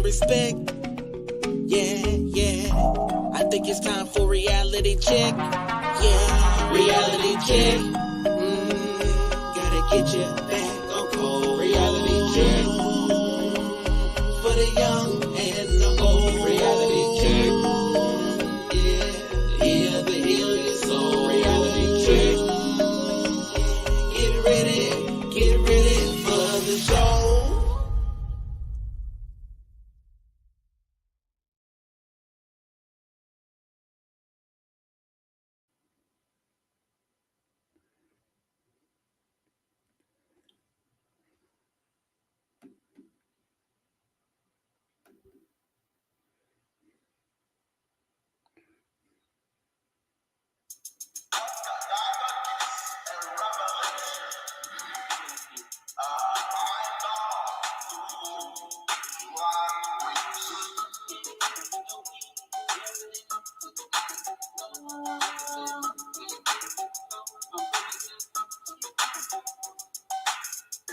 respect. Yeah. I think it's time for reality check. Yeah, reality check. Gotta get you back on cold. Reality check. For the young and the old. Reality check. Yeah, the heal your soul. Reality check. Get ready for the show.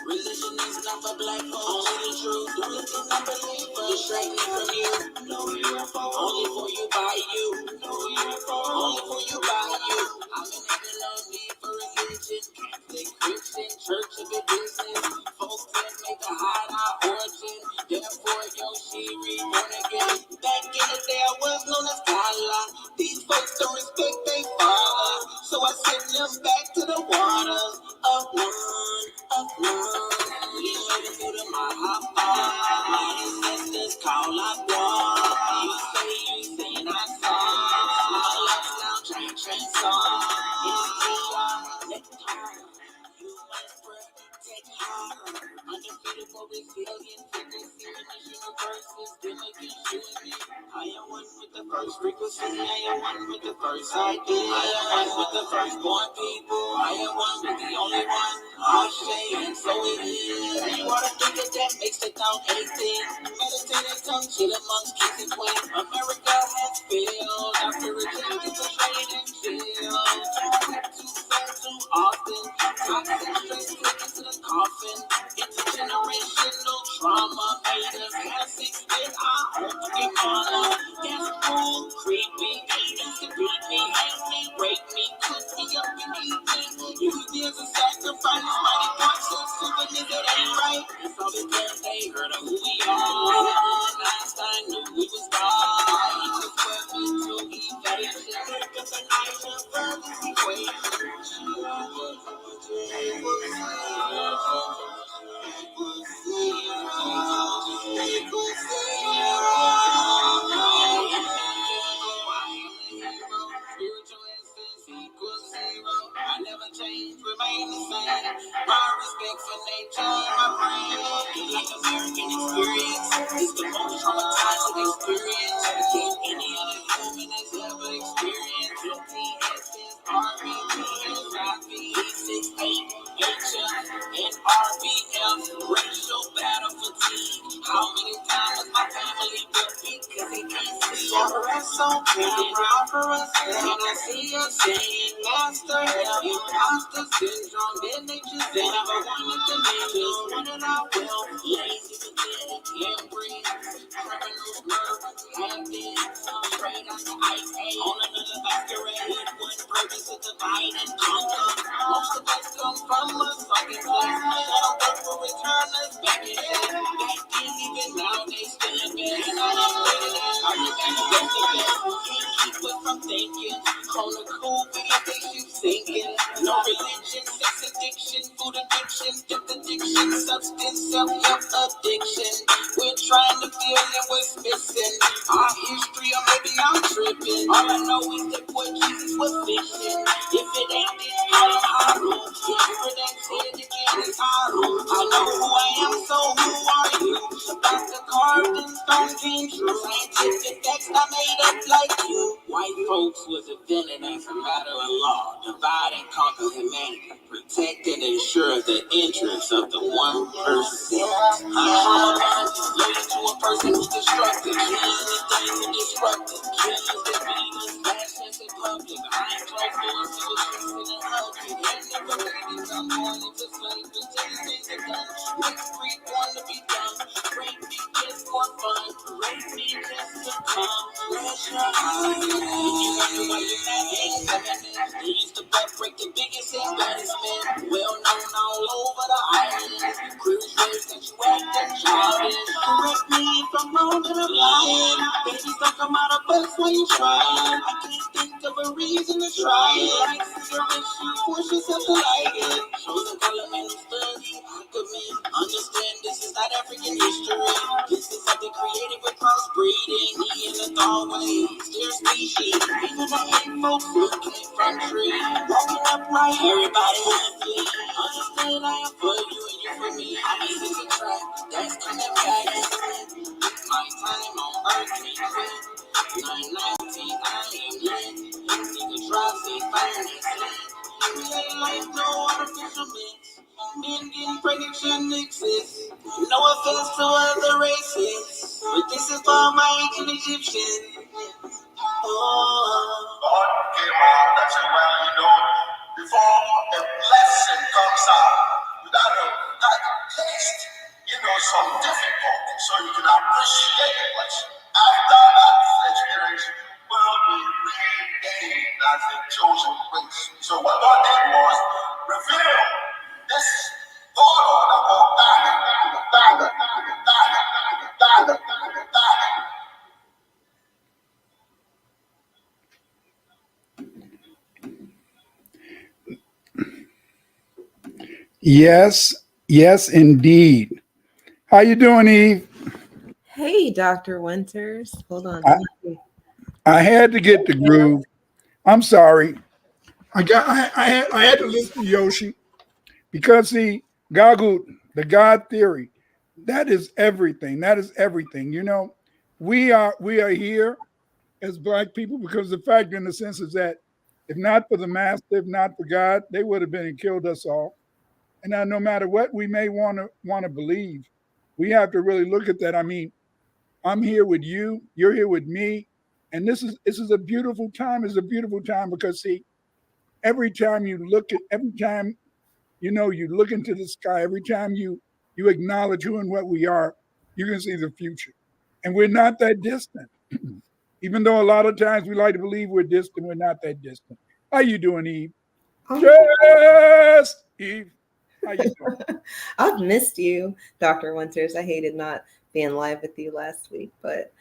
Religion is not for black folks. Only the truth. The reason I believe distract me from you. No UFO. Only for you by you. No UFO. Only for you by you. I'm in heaven, no need for religion. Catholic, Christian, church of your business. Folks that make a hide our origin. Therefore, Yoshi reborn again. Back in the day, I was known as Kala. These folks don't respect their father. So I send them back to the waters of none. We made it through the Mahapa. My ancestors call us war. You say I saw. My love now train song. It's TR, you must protect harder. Undefeatable, resilient, frequency in the universe is still against you and me. I am one with the first frequency. I am one with the first idea. I am one with the first born people. I am one with the only one. And so it is. You are the thinker that makes the thought anything. Meditating tongue, chill amongst kings and queens. America has failed after rejecting the trade and chill. Too fast, too often. Toxic stress taken to the coffin. Intergenerational trauma made us have sex with our own mother. That's cool, creepy. Haters to beat me, hate me, rape me, cook me up and eat me. Use me as a sacrifice. Mighty points of souvenirs that ain't right. It's all because they heard of who we are. Einstein knew we was God. He just put me to evasion. Because an item from this equation. I never change, remain the same. My respect for nature, my brain. Like American experience, it's the most traumatizing experience than any other human has ever experienced. TSS, RBTS, IP68, HF, and RBF, racial battle fatigue. How many times my family built because they can't see us on camera for us? And I see us saying, Master, help, imposter syndrome. Then they just never wanted to live. Just wanted our wealth, lazy, pathetic, can't breathe. Criminals, murderers, acting, straight out the ice age. On another masquerade, one purpose to divide and conquer. Most of us come from a fucking place. That'll work for return us back in there. Back then, even now, they still in bed. And I ain't ready to are you back against the bed? Can't keep us from thinking. On the cool, we got they keep sinking. No religion, sex addiction, food addiction, death addiction, substance, self-help addiction. We're trying to feel and what's missing. Our history, or maybe I'm tripping. All I know is that boy Jesus was fiction. If it ain't this, I'm Haru. If you heard that said again, it's Haru. I know who I am, so who are you? About the carved in stone came true. Scientific facts I made up like you. White folks was invented as a matter of law. Divide and conquer humanity. Protect and ensure the interests of the 1%. Leading to a person who's destructive. Killing the things who disruptive. Killers that beat us, fashions in public. Behind closed doors, we were stressing and hugging. And never ready to come born into slavery. Till these things are done. Next free born to be done. Great big yes, for fun. Raise me just to come. Pressure high. If you wonder why you're not feminine, they used to break the biggest embarrassment. Well known all over the island. Cruise ships that you acting childish. Correct me if I'm wrong and I'm lying. Baby, don't come out of bus when you trying. I can't think of a reason to try it. Like cigarettes, you force yourself to light it. Shows the color and the study. I commit. Understand this is not African history. This is something created with crossbreeding. Me in the doorway, their species. Even the hate folks looking from tree. Walking upright, everybody happy. Understand I am for you and you for me. I mean, it's a track. That's kind of bad. My time on earth, me quit. 990, I ain't lit. Nigga drive, see, fire, and slit. Real life, no artificial mix. Men getting pregnant shouldn't exist. No offense to other races, but this is for my ancient Egyptian. God came out and said, well, before a blessing comes out, you gotta taste, some difficulty so you can appreciate the blessing. After that experience, you will be renamed as a chosen race. So what God did was reveal this God about Yes, yes, indeed. How you doing, Eve? Hey, Dr. Winters. Hold on. I had to get the groove. I'm sorry. I had to listen to Yoshi because see, Gagut, the God theory, that is everything. That is everything. We are here as Black people because the fact, in the sense, is that if not for the master, if not for God, they would have been and killed us all. And now, no matter what we may want to believe, we have to really look at that. I mean, I'm here with you, you're here with me, and this is a beautiful time. It's a beautiful time because see, every time you look into the sky, every time you acknowledge who and what we are, you can see the future, and we're not that distant. Even though a lot of times we like to believe we're distant, we're not that distant. How you doing, Eve? Just Eve. How you doing? I've missed you, Dr. Winters. I hated not being live with you last week, but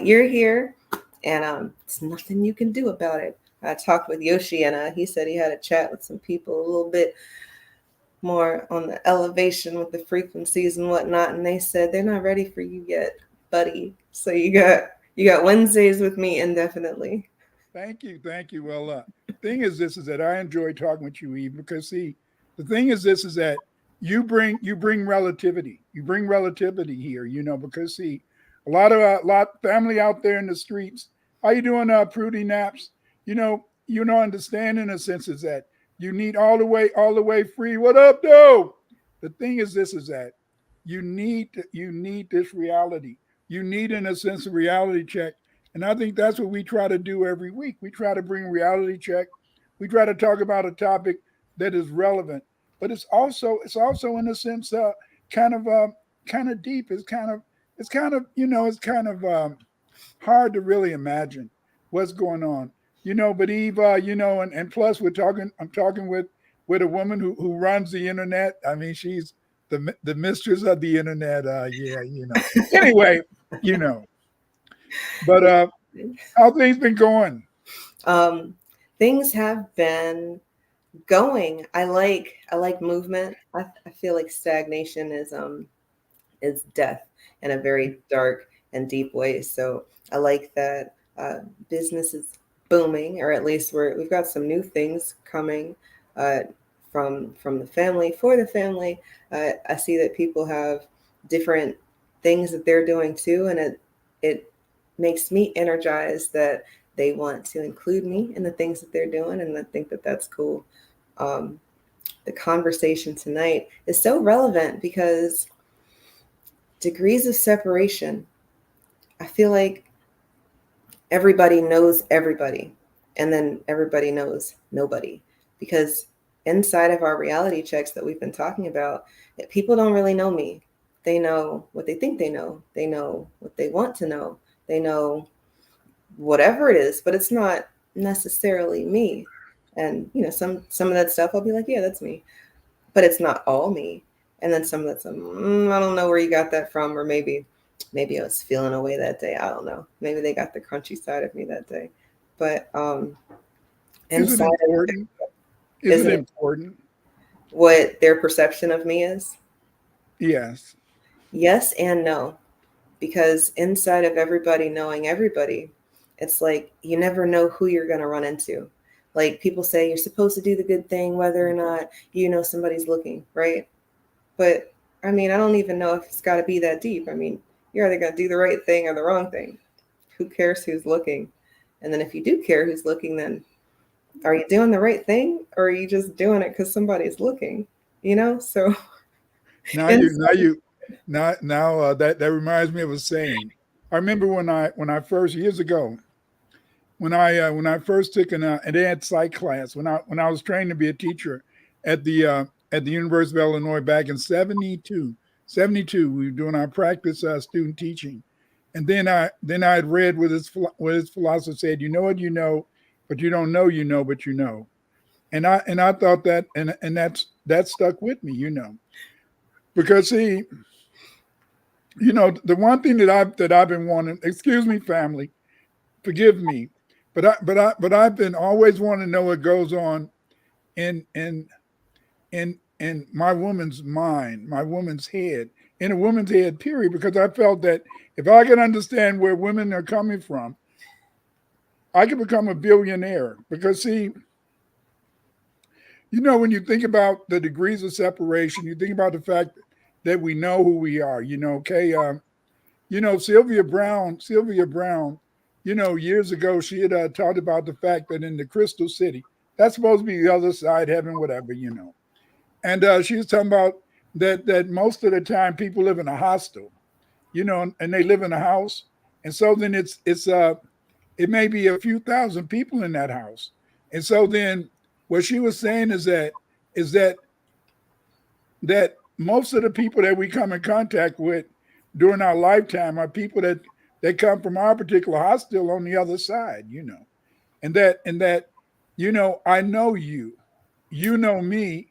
you're here, and there's nothing you can do about it. I talked with Yoshi, and he said he had a chat with some people a little bit more on the elevation with the frequencies and whatnot, and they said they're not ready for you yet, buddy. So you got Wednesdays with me indefinitely. Thank you, thank you. Well, the thing is, this is that I enjoy talking with you, Eve, because see, the thing is, this is that you bring relativity. You bring relativity here, because see, a lot family out there in the streets. How you doing, Prudy Naps? Understand in a sense is that you need all the way free. What up, though? The thing is, this is that you need this reality. You need, in a sense, a reality check. And I think that's what we try to do every week. We try to bring reality check. We try to talk about a topic that is relevant, but it's also in a sense kind of deep. It's kind of hard to really imagine what's going on. But Eve, and plus I'm talking with a woman who runs the internet. I mean, she's the mistress of the internet. Yeah. Anyway, you know. But how things been going? Things have been going. I like movement. I feel like stagnation is death in a very dark and deep way. So I like that business is booming, or at least we've got some new things coming uh, from the family for the family. I see that people have different things that they're doing too, and it makes me energized that they want to include me in the things that they're doing, and I think that that's cool. Um, the conversation tonight is so relevant because degrees of separation. I feel like everybody knows everybody, and then everybody knows nobody, because inside of our reality checks that we've been talking about, people don't really know me. They know what they think they know. They know what they want to know. They know whatever it is, but it's not necessarily me. And some of that stuff I'll be like, yeah, that's me, but it's not all me. And then some of that's I don't know where you got that from, or maybe I was feeling away that day. I don't know. Maybe they got the crunchy side of me that day. But Is it inside of important? Is it isn't it important? what their perception of me is? Yes. Yes and no. Because inside of everybody knowing everybody, it's like you never know who you're going to run into. Like people say you're supposed to do the good thing whether or not somebody's looking, right? But I mean, I don't even know if it's got to be that deep. I mean, you're either going to do the right thing or the wrong thing. Who cares who's looking? And then if you do care who's looking, then are you doing the right thing, or are you just doing it because somebody's looking? So Now you, inside. now you, now that reminds me of a saying. I remember when I first years ago when I first took an ed psych class when I was trained to be a teacher at the University of Illinois back in 72. We were doing our practice student teaching, and then I had read what his philosopher said. You know what you know, but you don't know you know, but you know. And I thought that and that stuck with me, because see, the one thing that I've been wanting. Excuse me, family, forgive me, but I've been always wanting to know what goes on in in in my woman's mind, my woman's head, in a woman's head, period. Because I felt that if I could understand where women are coming from, I could become a billionaire. Because see, when you think about the degrees of separation, you think about the fact that we know who we are. Okay. Sylvia Brown, years ago, she had talked about the fact that in the Crystal City, that's supposed to be the other side, heaven, whatever. And she was talking about that most of the time people live in a hostel, and they live in a house. And so then it may be a few thousand people in that house. And so then what she was saying is that most of the people that we come in contact with during our lifetime are people that come from our particular hospital on the other side. And that I know you know me.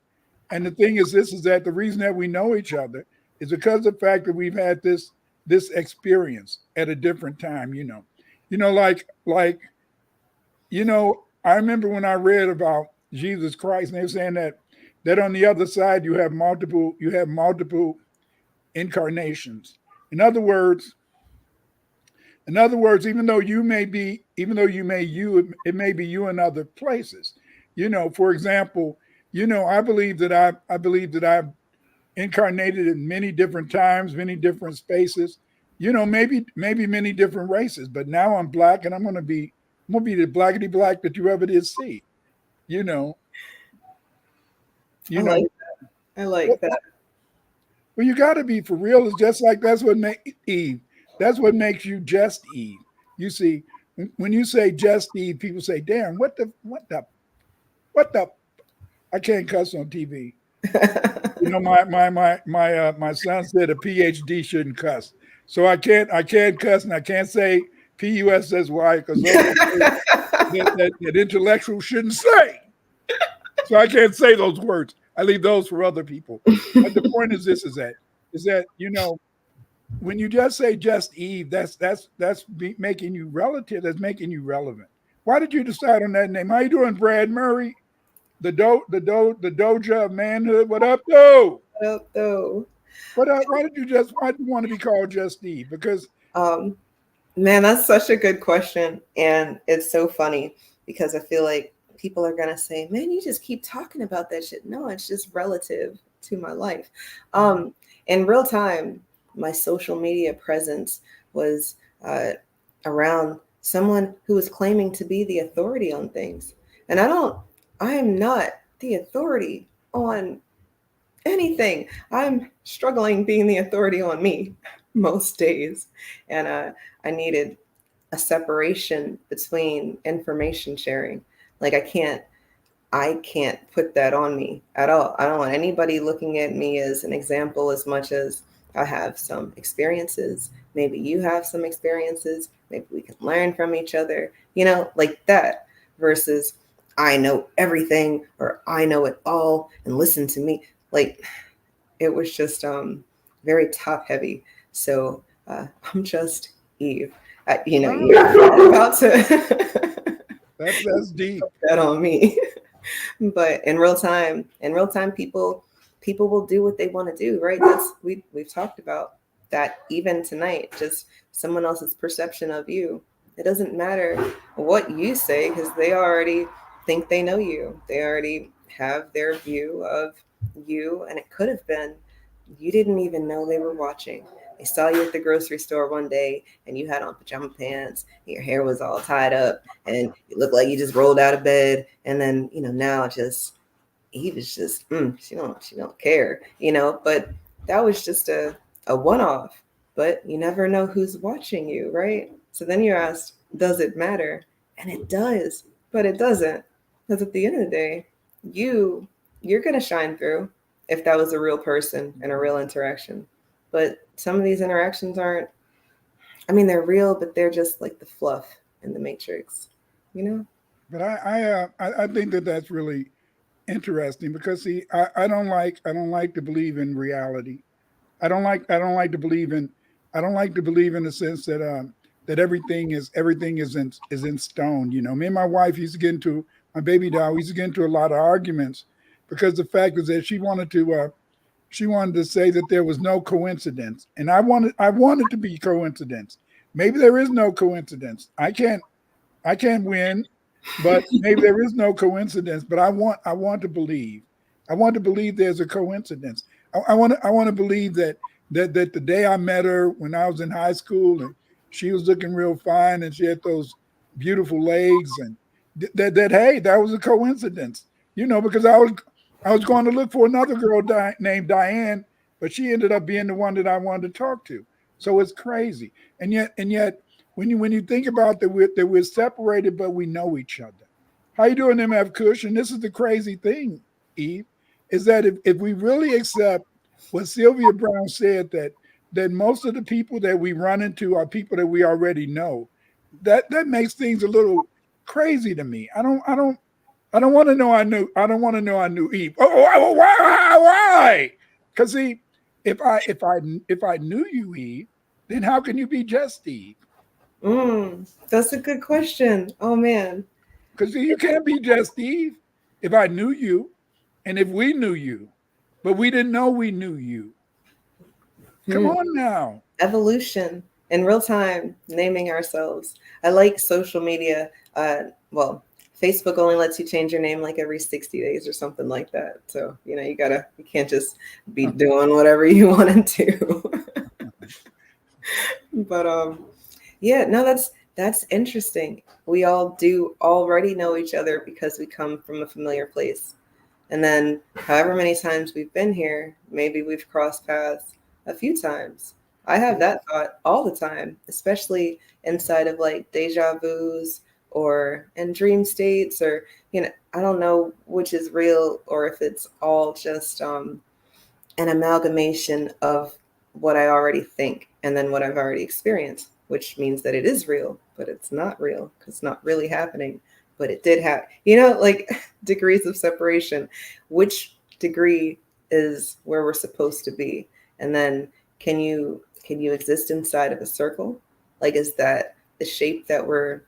And the thing is, this is that the reason that we know each other is because of the fact that we've had this experience at a different time. I remember when I read about Jesus Christ, and they were saying that on the other side you have multiple incarnations. In other words, even though it may be you in other places. For example, I believe that I've incarnated in many different times, many different spaces. Maybe many different races. But now I'm black, and I'm gonna be the blackety black that you ever did see. You know, I you know. like I like that. Well, you got to be for real. It's just like that's what makes Eve. That's what makes you just Eve. You see, when you say just Eve, people say, "Damn, what the." I can't cuss on TV. My son said a PhD shouldn't cuss, so I can't cuss, and I can't say PUSSY because those are words that intellectuals shouldn't say. So I can't say those words. I leave those for other people. But the point is this: is that when you just say just Eve, making you relative. That's making you relevant. Why did you decide on that name? How you doing, Brad Murray? The Doja of manhood. What up, though? Oh, What up? Why do you want to be called just Eve? Because um, man, that's such a good question. And it's so funny because I feel like people are going to say, man, you just keep talking about that shit. No, it's just relative to my life. In real time, my social media presence was around someone who was claiming to be the authority on things. And I am not the authority on anything. I'm struggling being the authority on me most days. And I needed a separation between information sharing. Like I can't put that on me at all. I don't want anybody looking at me as an example as much as I have some experiences. Maybe you have some experiences. Maybe we can learn from each other, like that, versus I know everything or I know it all and listen to me. Like it was just very top heavy. So I'm just Eve. You're about to That's deep. that on me. But in real time, people will do what they want to do, right? We've talked about that even tonight. Just someone else's perception of you. It doesn't matter what you say because they already think they know you. They already have their view of you, and it could have been you didn't even know they were watching. They saw you at the grocery store one day and you had on pajama pants, and your hair was all tied up, and you looked like you just rolled out of bed. And then, now just Eve is just, she don't care, but that was just a one off. But you never know who's watching you, right? So then you asked, does it matter? And it does, but it doesn't. Because at the end of the day, you're gonna shine through if that was a real person and a real interaction. But some of these interactions aren't, I mean, they're real, but they're just like the fluff in the matrix, you know? But I think that that's really interesting because see, I don't like to believe in reality. I don't like to believe in the sense that that everything is in stone. Me and my wife used to get into my baby doll. We used to get into a lot of arguments because the fact is that she wanted to say that there was no coincidence, and I wanted to be coincidence. Maybe there is no coincidence. I can't win, but maybe there is no coincidence. But I want to believe. I want to believe there's a coincidence. I want to believe that the day I met her when I was in high school and she was looking real fine and she had those beautiful legs and that hey, that was a coincidence. Because I was going to look for another girl named Diane, but she ended up being the one that I wanted to talk to. So it's crazy. And yet when you think about that we're separated, but we know each other. How you doing, MF Kush? And this is the crazy thing, Eve, is that if we really accept what Sylvia Brown said, that most of the people that we run into are people that we already know, that makes things a little crazy to me. I don't want to know I don't want to know I knew Eve. Oh, why? Because see, if I knew you, Eve, then how can you be just Eve? That's a good question. Oh man. Because you can't be just Eve if I knew you and if we knew you, but we didn't know we knew you. Come Hmm. on now. Evolution in real time, naming ourselves. I like social media. Well, Facebook only lets you change your name like every 60 days or something like that. So, you can't just be doing whatever you want to do. But yeah, no, that's interesting. We all do already know each other because we come from a familiar place. And then however many times we've been here, maybe we've crossed paths a few times. I have that thought all the time, especially inside of like deja vus or in dream states, or I don't know which is real or if it's all just an amalgamation of what I already think and then what I've already experienced, which means that it is real, but it's not real because it's not really happening. But it did happen. Like degrees of separation. Which degree is where we're supposed to be? And then can you exist inside of a circle? Like, is that the shape that we're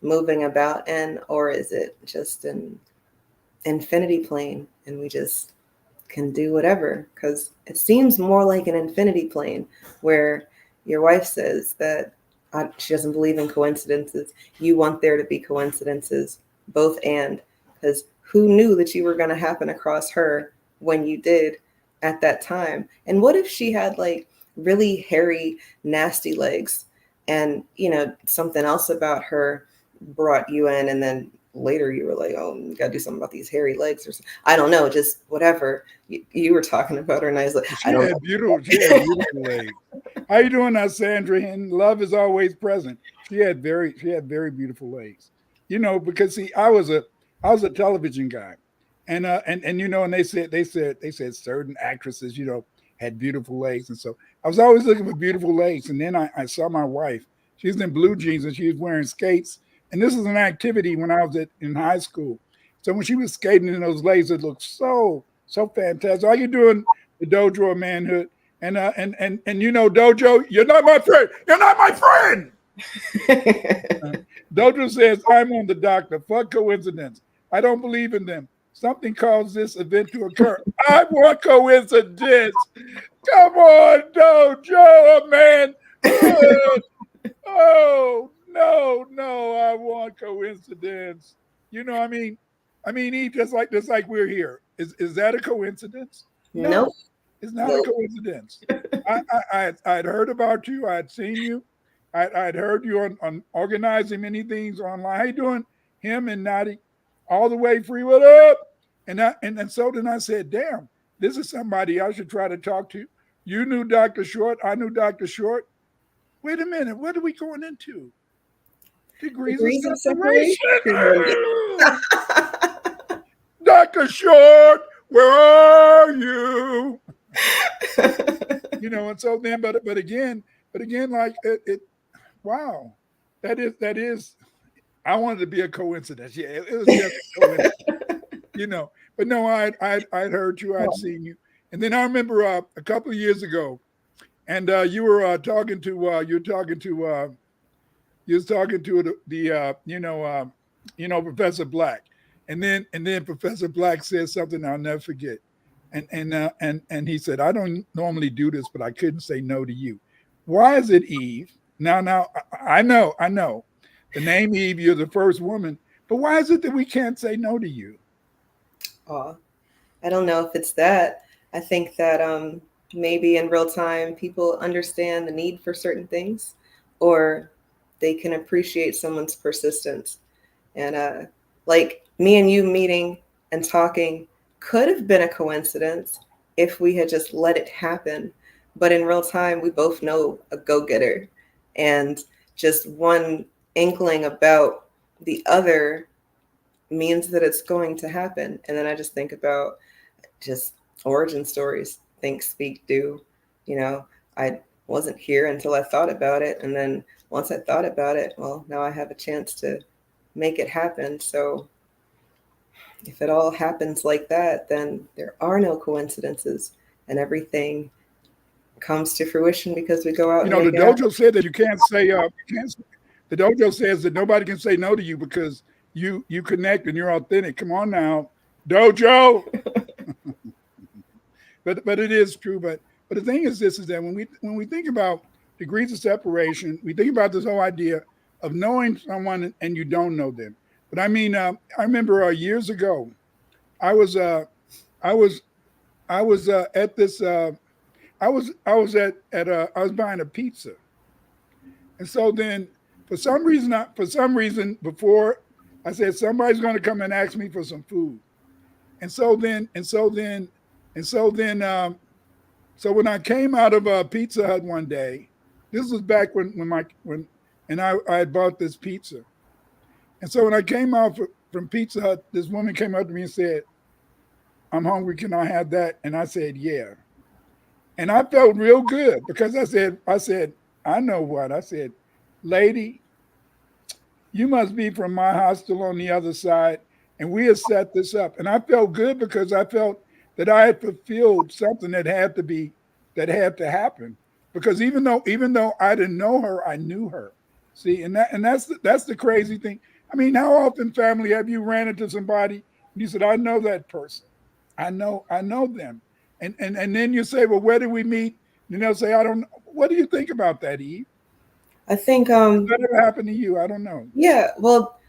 moving about in, or is it just an infinity plane and we just can do whatever? Because it seems more like an infinity plane where your wife says that she doesn't believe in coincidences. You want there to be coincidences, both and, because who knew that you were going to happen across her when you did at that time? And what if she had like really hairy, nasty legs and, something else about her brought you in, and then later you were like, oh, you got to do something about these hairy legs or something. I don't know, just whatever you were talking about her nice legs. I don't know. She had beautiful legs. How you doing now, Sandra? And love is always present. She had very beautiful legs. Because see, I was a television guy, and and they said certain actresses, had beautiful legs. And so I was always looking for beautiful legs. And then I saw my wife. She was in blue jeans and she was wearing skates. And this was an activity when I was in high school. So when she was skating in those legs, it looked so fantastic. All you're doing the dojo of manhood. And you know, dojo, you're not my friend. You're not my friend. Dojo says, I'm on the doctor. Fuck coincidence. I don't believe in them. Something caused this event to occur. I want coincidence. Come on, Dojo, man. Oh, no, I want coincidence. You know, he just like we're here. Is that a coincidence? No, Nope. it's not a coincidence. I'd heard about you. I'd seen you. I'd heard you on organizing many things online. How you doing? Him and Nadi, all the way free. What up? And so then I said, damn, this is somebody I should try to talk to. You knew Dr. Short. I knew Dr. Short. Wait a minute. What are we going into? Degrees of separation. Dr. Short, where are you? You know, and so then, but again, like it wow, that is. I wanted to be a coincidence. Yeah, it was just a coincidence. You know, but no, I'd heard you, I'd seen you, and then I remember a couple of years ago, and you were talking to Professor Black, and then Professor Black said something I'll never forget, and he said, I don't normally do this, but I couldn't say no to you. Why is it Eve? Now I know the name Eve, you're the first woman, but why is it that we can't say no to you? Oh, I don't know if it's that. I think that maybe in real time people understand the need for certain things, or they can appreciate someone's persistence. And like me and you meeting and talking could have been a coincidence if we had just let it happen. But in real time, we both know a go-getter, and just one inkling about the other means that it's going to happen. And then I just think about just origin stories, think, speak, do. You know, I wasn't here until I thought about it. And then once I thought about it, well, now I have a chance to make it happen. So if it all happens like that, then there are no coincidences, and everything comes to fruition because we go out. You know, the dojo said that you can't say the dojo says that nobody can say no to you because you connect and you're authentic. Come on now, dojo. but it is true. But the thing is this, is that when we think about degrees of separation, we think about this whole idea of knowing someone and you don't know them. But I mean, I remember years ago, I was at this. I was buying a pizza, and so then for some reason before I said somebody's going to come and ask me for some food, so when I came out of Pizza Hut one day, this was back when I had bought this pizza, and so when I came out from Pizza Hut, this woman came up to me and said, "I'm hungry. Can I have that?" And I said, "Yeah." And I felt real good because I said, I know what. I said, lady, you must be from my hostel on the other side, and we have set this up. And I felt good because I felt that I had fulfilled something that had to happen. Because even though I didn't know her, I knew her. See, and that's the crazy thing. I mean, how often, family, have you ran into somebody and you said, I know that person. I know them. And then you say, well, where did we meet? And they'll say, I don't know. What do you think about that, Eve? I think that ever happened to you? I don't know. Yeah, well,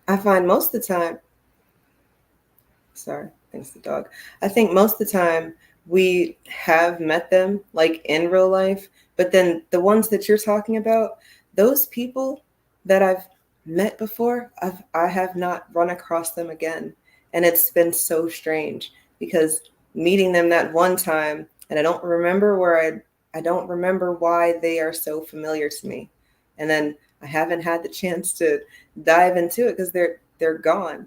I find most of the time, sorry, thanks the dog. I think most of the time we have met them like in real life, but then the ones that you're talking about, those people that I've met before, I have not run across them again. And it's been so strange because meeting them that one time, and I don't remember I don't remember why they are so familiar to me. And then I haven't had the chance to dive into it because they're gone.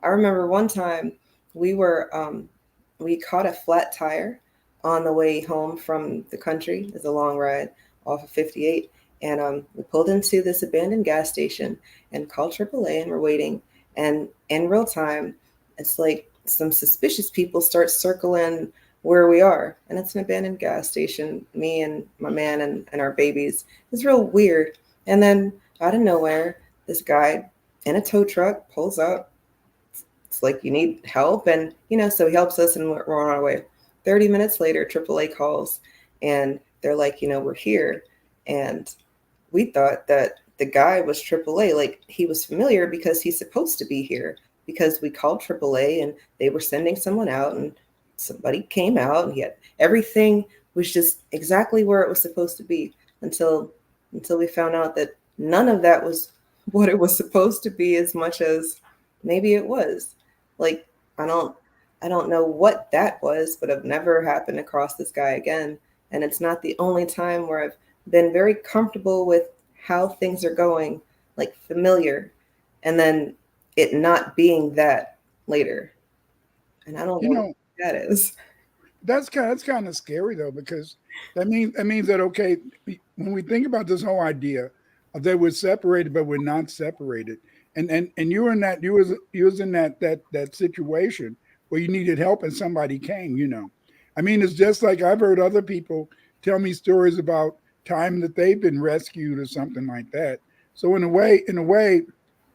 I remember one time we caught a flat tire on the way home from the country. It's a long ride off of 58. And we pulled into this abandoned gas station and called AAA, and we're waiting. And in real time, it's like some suspicious people start circling where we are. And it's an abandoned gas station, me and my man and our babies. It's real weird. And then out of nowhere, this guy in a tow truck pulls up. It's like, you need help. And, so he helps us and we're on our way. 30 minutes later, AAA calls and they're like, we're here. And we thought that the guy was AAA, like he was familiar because he's supposed to be here, because we called AAA and they were sending someone out and somebody came out and everything was just exactly where it was supposed to be until we found out that none of that was what it was supposed to be, as much as maybe it was. Like, I don't know what that was, but I've never happened across this guy again. And it's not the only time where I've been very comfortable with how things are going, like familiar, and then it not being that later. And I don't You know what know, that is. that's kind of scary though, because that means that okay, when we think about this whole idea of that we're separated but we're not separated, and you were in that you was in that situation where you needed help and somebody came. It's just like I've heard other people tell me stories about time that they've been rescued or something like that. So in a way,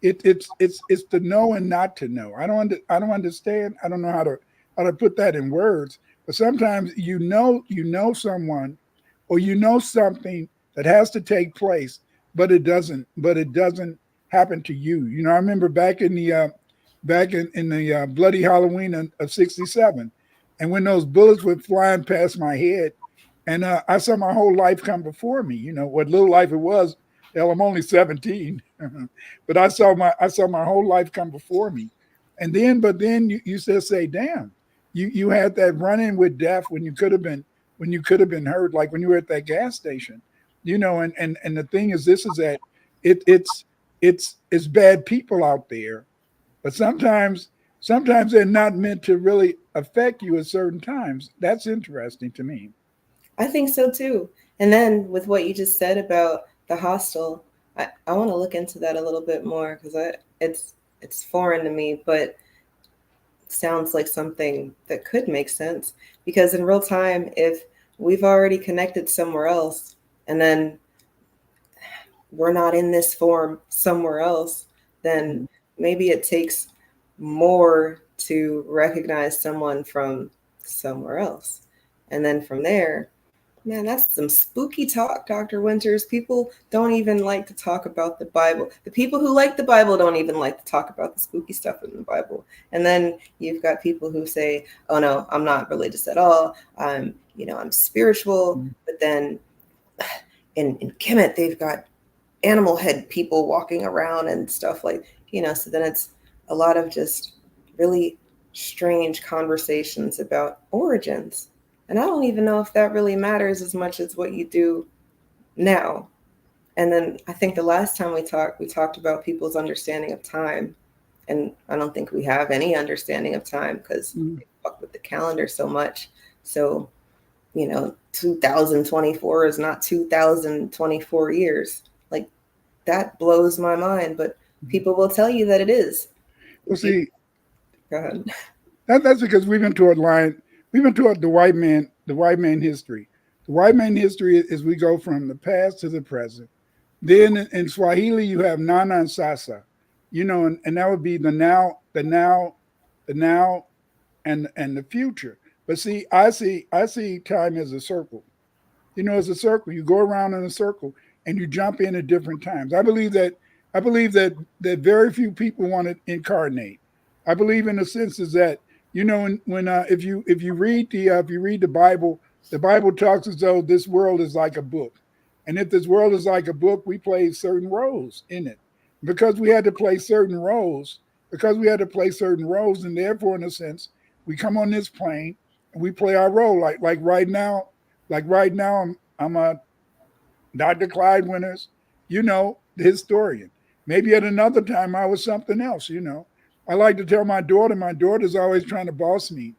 it's to know and not to know. I don't understand. I don't know how to put that in words. But sometimes you know someone, or you know something that has to take place, but it doesn't happen to you. I remember back in the bloody Halloween of '67, and when those bullets were flying past my head, and I saw my whole life come before me. What little life it was. Hell, I'm only 17, but I saw my whole life come before me, but then you still say, "Damn, you had that run in with death when you could have been hurt, like when you were at that gas station." And the thing is, this is that it's bad people out there, but sometimes they're not meant to really affect you at certain times. That's interesting to me. I think so too. And then with what you just said about the hostel, I want to look into that a little bit more, because it's foreign to me, but sounds like something that could make sense. Because in real time, if we've already connected somewhere else and then we're not in this form somewhere else, then maybe it takes more to recognize someone from somewhere else. And then from there, man, that's some spooky talk, Dr. Winters. People don't even like to talk about the Bible. The people who like the Bible don't even like to talk about the spooky stuff in the Bible. And then you've got people who say, "Oh no, I'm not religious at all. I'm spiritual." But then in Kemet, they've got animal head people walking around and stuff so then it's a lot of just really strange conversations about origins. And I don't even know if that really matters as much as what you do now. And then I think the last time we talked about people's understanding of time. And I don't think we have any understanding of time, because Mhm. they fuck with the calendar so much. So, 2024 is not 2024 years. Like, that blows my mind, but people will tell you that it is. Well, People, see, go ahead. that's because we've been taught the white man history. The white man history is we go from the past to the present. Then in Swahili you have Nana and Sasa, and that would be the now, and the future. But see, I see time as a circle. As a circle. You go around in a circle and you jump in at different times. I believe that very few people want to incarnate. I believe in the sense is that when if you read the Bible, the Bible talks as though this world is like a book, and if this world is like a book, we play certain roles in it. Because we had to play certain roles, and therefore, in a sense, we come on this plane and we play our role. Like right now, I'm a Dr. Clyde Winters, the historian. Maybe at another time I was something else. I like to tell my daughter's always trying to boss me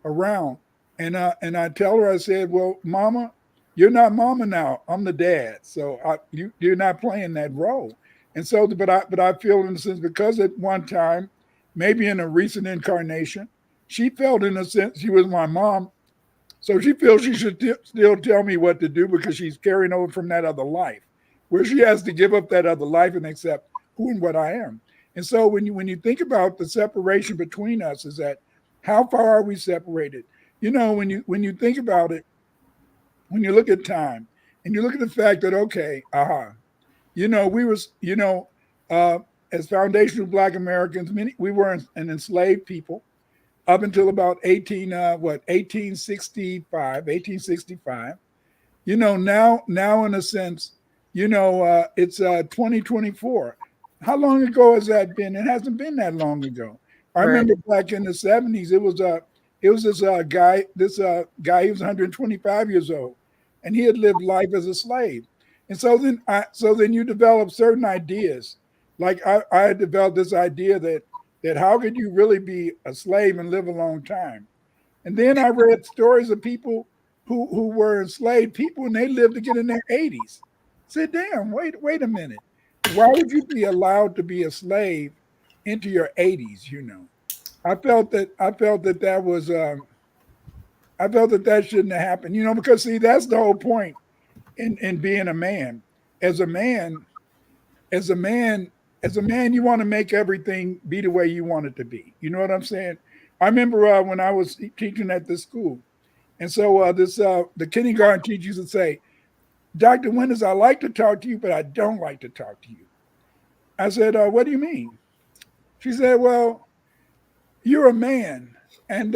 around. And I tell her, I said, well, Mama, you're not Mama now. I'm the dad, so you're not playing that role. And so, but I feel in a sense because at one time, maybe in a recent incarnation, she felt in a sense she was my mom, so she feels she should still tell me what to do because she's carrying over from that other life, where she has to give up that other life and accept who and what I am. And so when you think about the separation between us, is that how far are we separated? When you think about it, when you look at time and you look at the fact that okay, we were, uh, as foundational Black Americans, many we were an enslaved people up until about 1865. Now in a sense, it's 2024. How long ago has that been? It hasn't been that long ago. I Right. remember back in the 70s, it was this guy, he was 125 years old, and he had lived life as a slave. And so then you develop certain ideas. Like I had developed this idea that how could you really be a slave and live a long time? And then I read stories of people who were enslaved people and they lived to get in their 80s. I said, damn, wait a minute. Why would you be allowed to be a slave into your 80s? I felt that shouldn't have happened. Because see, that's the whole point in being a man. As a man, as a man, as a man, you want to make everything be the way you want it to be. You know what I'm saying? I remember when I was teaching at this school, and so the kindergarten teacher used to say, "Dr. Winters, I like to talk to you, but I don't like to talk to you." I said, "What do you mean?" She said, "Well, you're a man, and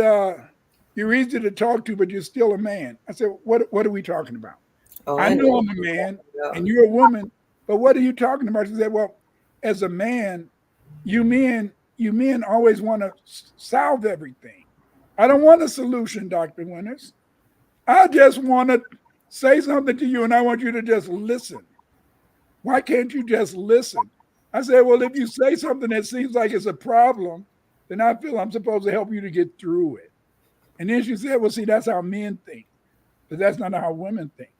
you're easy to talk to, but you're still a man." I said, "What are we talking about? Oh, I I know know what I'm a you're man, talking about. and you're a woman, but what are you talking about?" She said, "Well, as a man, you men always want to solve everything. I don't want a solution, Dr. Winters. I just want to say something to you and I want you to just listen. Why can't you just listen?" I said, "Well, if you say something that seems like it's a problem, then I feel I'm supposed to help you to get through it." And then she said, "Well, see, that's how men think, but that's not how women think.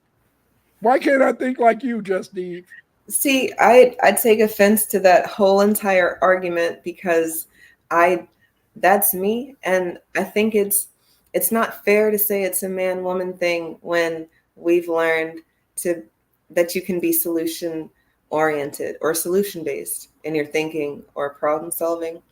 Why can't I think like you, Just Eve?" See, I take offense to that whole entire argument because I that's me, and I think it's not fair to say it's a man woman thing when we've learned to that you can be solution oriented or solution based in your thinking or problem solving.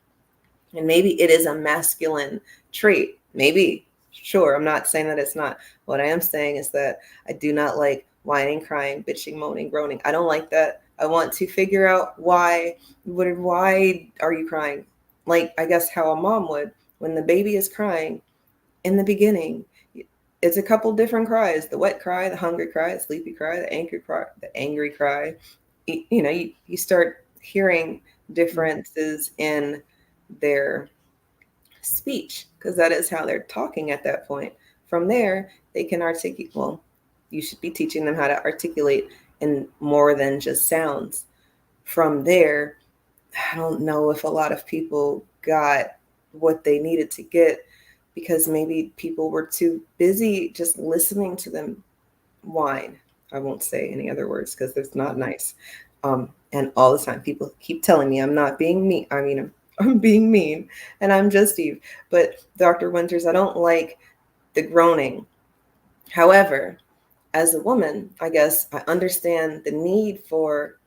And maybe it is a masculine trait. Maybe, sure. I'm not saying that it's not. What I am saying is that I do not like whining, crying, bitching, moaning, groaning. I don't like that. I want to figure out why. Why are you crying? Like I guess how a mom would when the baby is crying in the beginning. It's a couple different cries: the wet cry, the hungry cry, the sleepy cry, the angry cry, the angry cry. You start hearing differences in their speech because that is how they're talking at that point. From there, they can articulate. Well, you should be teaching them how to articulate in more than just sounds. From there, I don't know if a lot of people got what they needed to get because maybe people were too busy just listening to them whine. I won't say any other words because it's not nice. And all the time, people keep telling me I'm not being mean. I mean, I'm being mean, and I'm just Eve. But Dr. Winters, I don't like the groaning. However, as a woman, I guess I understand the need for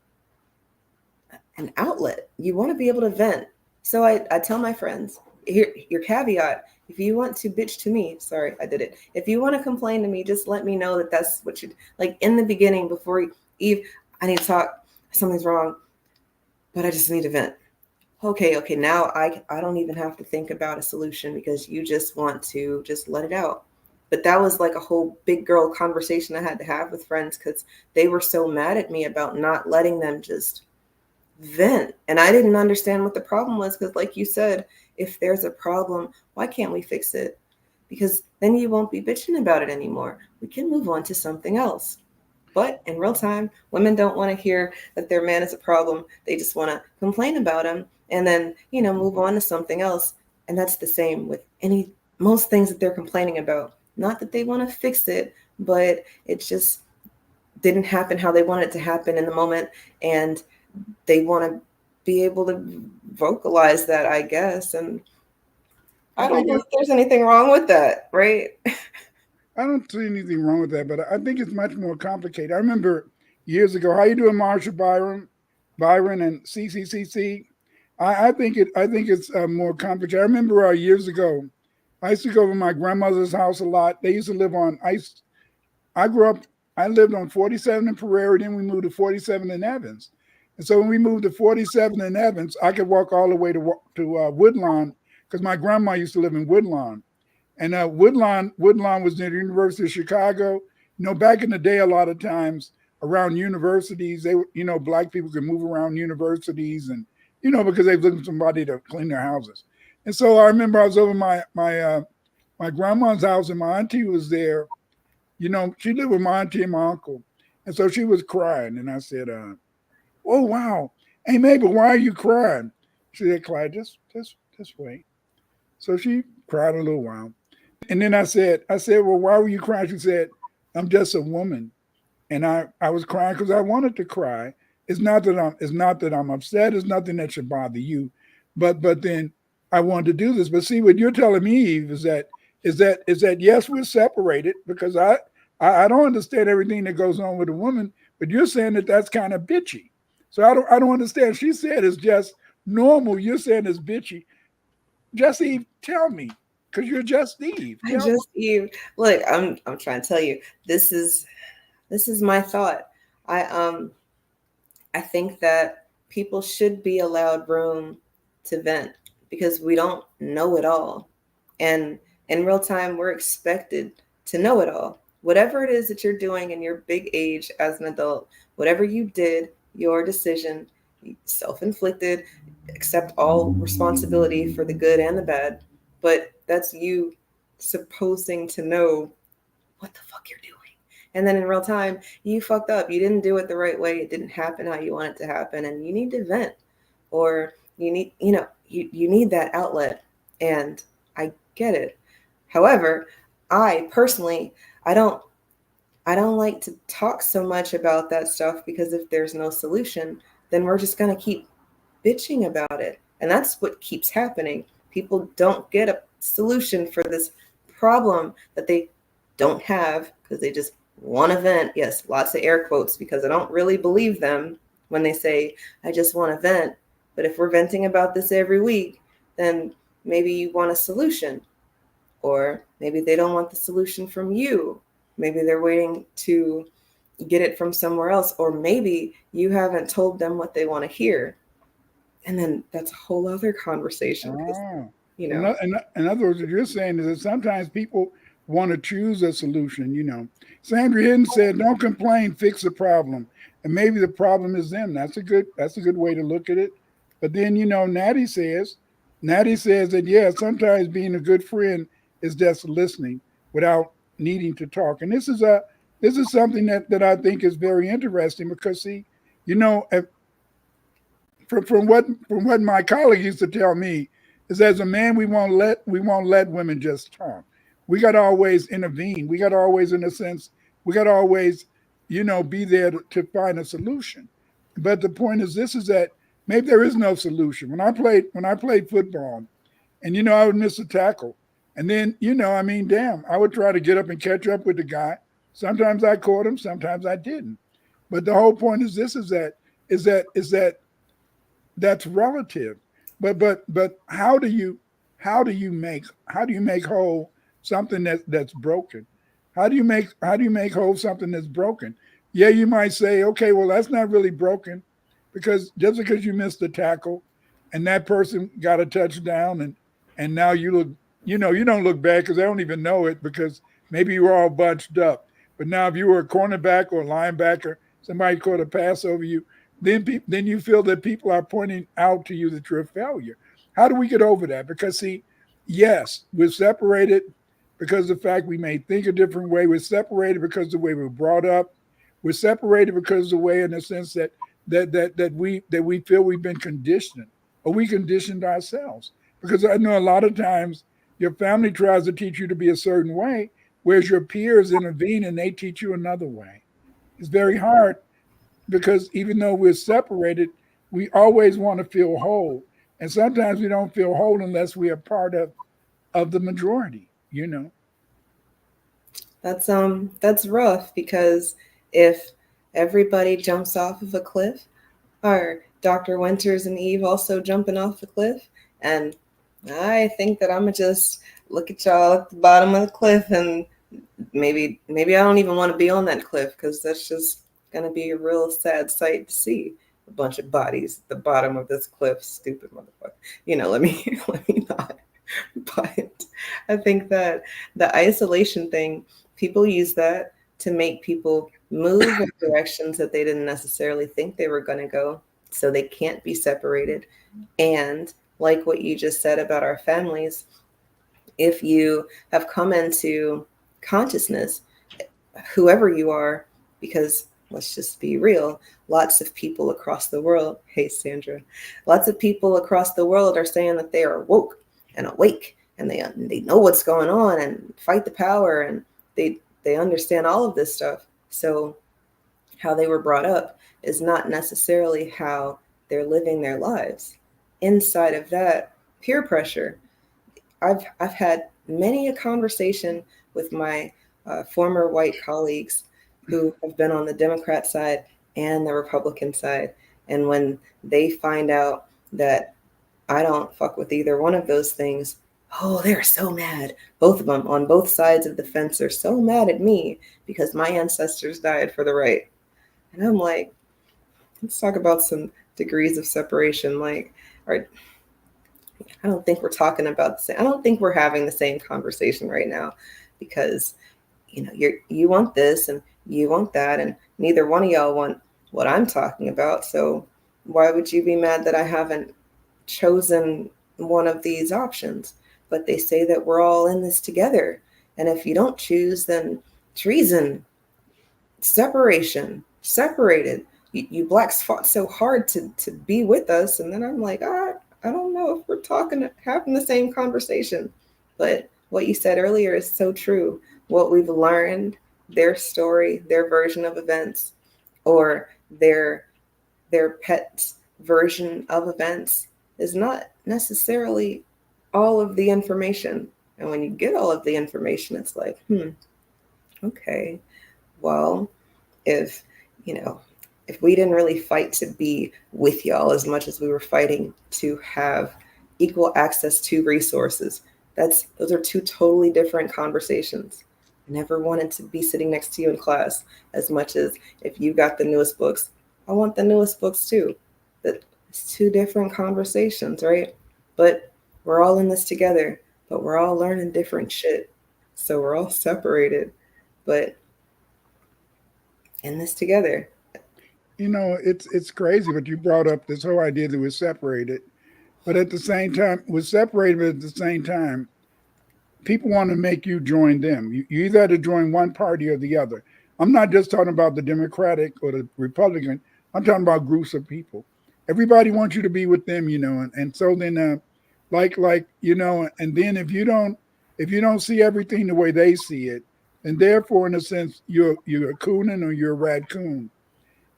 an outlet. You want to be able to vent. So I tell my friends, here, your caveat, if you want to bitch to me, sorry, I did it. If you want to complain to me, just let me know that that's what you like in the beginning before Eve, I need to talk, something's wrong, but I just need to vent. Okay, now I don't even have to think about a solution because you just want to just let it out. But that was like a whole big girl conversation I had to have with friends because they were so mad at me about not letting them just vent. And I didn't understand what the problem was because, like you said, if there's a problem, why can't we fix it? Because then you won't be bitching about it anymore. We can move on to something else. But in real time, women don't want to hear that their man is a problem. They just want to complain about him and then, move on to something else. And that's the same with most things that they're complaining about. Not that they want to fix it, but it just didn't happen how they wanted it to happen in the moment. And they want to be able to vocalize that, I guess. And I don't think there's anything wrong with that, right? I don't see anything wrong with that, but I think it's much more complicated. I remember years ago, how you doing, Marsha Byron and CCCC? I think it's more complicated. I remember years ago, I used to go to my grandmother's house a lot. They used to live on I grew up. I lived on 47 in Prairie, then we moved to 47 in Evans. And so when we moved to 47 in Evans, I could walk all the way to Woodlawn because my grandma used to live in Woodlawn. And Woodlawn was near the University of Chicago. You know, back in the day, a lot of times around universities, black people could move around universities, and because they looking for somebody to clean their houses. And so I remember I was over my grandma's house, and my auntie was there. She lived with my auntie and my uncle, and so she was crying, and I said, "Oh wow, hey Mabel, why are you crying?" She said, "Clyde, just wait." So she cried a little while. And then I said, "Well, why were you crying?" She said, "I'm just a woman." And I was crying because I wanted to cry. It's not that I'm upset. It's nothing that should bother you. But then I wanted to do this. But see, what you're telling me, Eve, is that yes, we're separated because I don't understand everything that goes on with a woman, but you're saying that that's kind of bitchy. So I don't understand. She said it's just normal. You're saying it's bitchy. Just Eve, tell me, because you're just Eve. I'm just Eve. Look, I'm trying to tell you, this is my thought. I think that people should be allowed room to vent because we don't know it all. And in real time, we're expected to know it all. Whatever it is that you're doing in your big age as an adult, whatever you did, your decision, self-inflicted, accept all responsibility for the good and the bad. But that's you supposing to know what the fuck you're doing. And then in real time, you fucked up. You didn't do it the right way. It didn't happen how you want it to happen. And you need to vent, or you need, you need that outlet. And I get it. However, I personally, I don't like to talk so much about that stuff because if there's no solution, then we're just going to keep bitching about it. And that's what keeps happening. People don't get a solution for this problem that they don't have because they just want to vent. Yes, lots of air quotes, because I don't really believe them when they say, I just want to vent. But if we're venting about this every week, then maybe you want a solution. Or maybe they don't want the solution from you. Maybe they're waiting to get it from somewhere else. Or maybe you haven't told them what they want to hear. And then that's a whole other conversation. In other words, what you're saying is that sometimes people want to choose a solution. Sandra Hinton said, "Don't complain, fix the problem." And maybe the problem is them. That's a good way to look at it. But then, Natty says that, yeah, sometimes being a good friend is just listening without needing to talk. And this is something that I think is very interesting because, see, from what my colleague used to tell me is, as a man, we won't let women just talk. We got to always intervene. We got to always, in a sense, be there to find a solution. But the point is this, is that maybe there is no solution. When I played football, and I would miss a tackle, and then damn, I would try to get up and catch up with the guy. Sometimes I caught him, sometimes I didn't. But the whole point is this, is that that's relative. But how do you make whole something that's broken? How do you make whole something that's broken? Yeah, you might say, okay, well, that's not really broken, because just because you missed the tackle and that person got a touchdown, and now you look, you don't look bad because they don't even know it, because maybe you were all bunched up. But now if you were a cornerback or a linebacker, somebody caught a pass over you, then you feel that people are pointing out to you that you're a failure. How do we get over that? Because, see, yes, we're separated because of the fact we may think a different way. We're separated because of the way we're brought up. We're separated because of the way, in the sense that we feel we've been conditioned, or we conditioned ourselves. Because I know a lot of times your family tries to teach you to be a certain way, whereas your peers intervene and they teach you another way. It's very hard because even though we're separated, we always want to feel whole. And sometimes we don't feel whole unless we are part of the majority, you know. That's rough because if everybody jumps off of a cliff, or Dr. Winters and Eve also jumping off the cliff, and I think that I'm gonna just look at y'all at the bottom of the cliff, and maybe I don't even want to be on that cliff because that's just gonna be a real sad sight to see. A bunch of bodies at the bottom of this cliff, stupid motherfucker. Let me let me not. But I think that the isolation thing, people use that to make people move in directions that they didn't necessarily think they were going to go, so they can't be separated. And like what you just said about our families, if you have come into consciousness, whoever you are, because let's just be real, lots of people across the world, hey Sandra, lots of people across the world are saying that they are woke and awake, and they know what's going on and fight the power, and they understand all of this stuff. So how they were brought up is not necessarily how they're living their lives. Inside of that, peer pressure. I've had many a conversation with my former white colleagues who have been on the Democrat side and the Republican side. And when they find out that I don't fuck with either one of those things, oh, they're so mad. Both of them on both sides of the fence are so mad at me because my ancestors died for the right. And I'm like, let's talk about some degrees of separation. Like, I don't think we're talking about the same. I don't think we're having the same conversation right now, because you want this and you want that, and neither one of y'all want what I'm talking about. So why would you be mad that I haven't chosen one of these options? But they say that we're all in this together, and if you don't choose, then treason, separation, separated. You blacks fought so hard to be with us, and then I'm like, I don't know if we're having the same conversation. But what you said earlier is so true. What we've learned, their story, their version of events, or their pet's version of events is not necessarily all of the information. And when you get all of the information, it's like, okay, well, if we didn't really fight to be with y'all as much as we were fighting to have equal access to resources, those are two totally different conversations. I never wanted to be sitting next to you in class as much as if you got the newest books, I want the newest books too. It's two different conversations, right? But we're all in this together, but we're all learning different shit. So we're all separated, but in this together. It's crazy, but you brought up this whole idea that we're separated, but at the same time, we're separated, but at the same time, people want to make you join them. You either have to join one party or the other. I'm not just talking about the Democratic or the Republican. I'm talking about groups of people. Everybody wants you to be with them, and so then, and then if you don't see everything the way they see it, then therefore, in a sense, you're a coonin or you're a raccoon.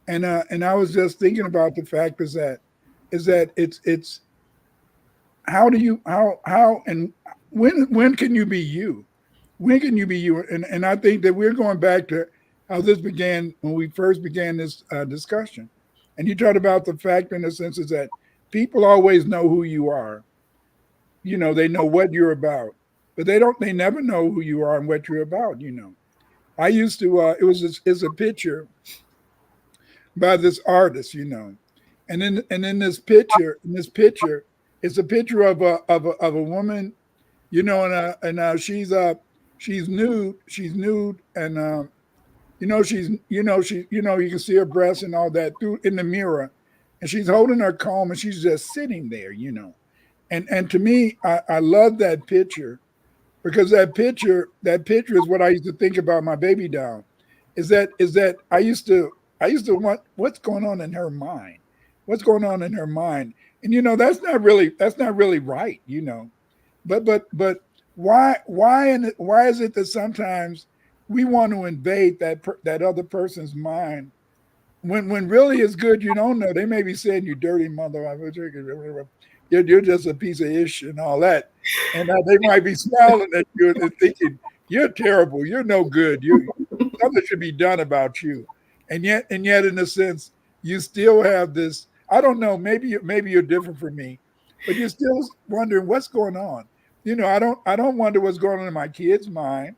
And I was just thinking about the fact is that it's how do you how and when can you be you? When can you be you? And I think that we're going back to how this began when we first began this discussion. And you talked about the fact, in a sense, is that people always know who you are. They know what you're about, but they never know who you are and what you're about. I used to. It's a picture by this artist, and in this picture, it's a picture of a woman, and she's nude, and you can see her breasts and all that through in the mirror, and she's holding her comb and she's just sitting there, and to me, I love that picture because that picture is what I used to think about my baby doll. Is that I used to want what's going on in her mind, and that's not really right, but why is it that sometimes we want to invade that other person's mind when really it's good you don't know. They may be saying you dirty mother, you're just a piece of ish and all that, and they might be smiling at you and thinking you're terrible, you're no good, you something should be done about you, and yet in a sense you still have this. I don't know. Maybe you're different from me, but you're still wondering what's going on. I don't wonder what's going on in my kid's mind.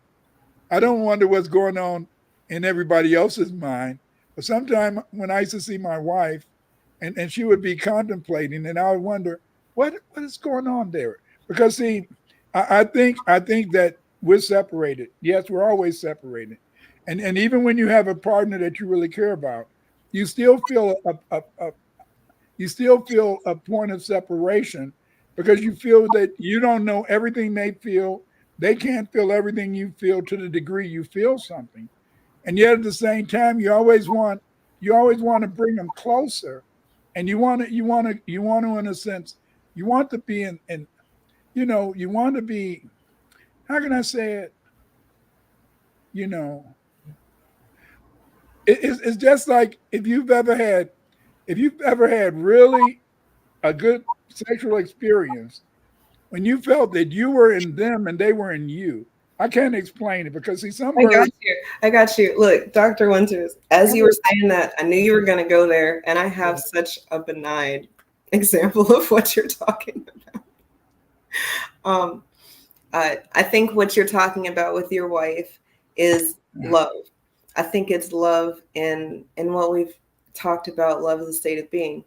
I don't wonder what's going on in everybody else's mind. But sometimes when I used to see my wife and she would be contemplating and I would wonder what is going on there. Because see, I think that we're separated. Yes, we're always separated. And even when you have a partner that you really care about, you still feel a point of separation because you feel that you don't know everything they feel. They can't feel everything you feel to the degree you feel something. And yet at the same time, you always want to bring them closer. And you want to in a sense, you want to be you want to be, how can I say it? You know, it's just like if you've ever had really a good sexual experience when you felt that you were in them and they were in you. I can't explain it because see some I got birds. you. I got you. Look, Dr. Winters, as you were saying that, I knew you were going to go there, and I have such a benign example of what you're talking about. I think what you're talking about with your wife is love. I think it's love in what we've talked about. Love is a state of being,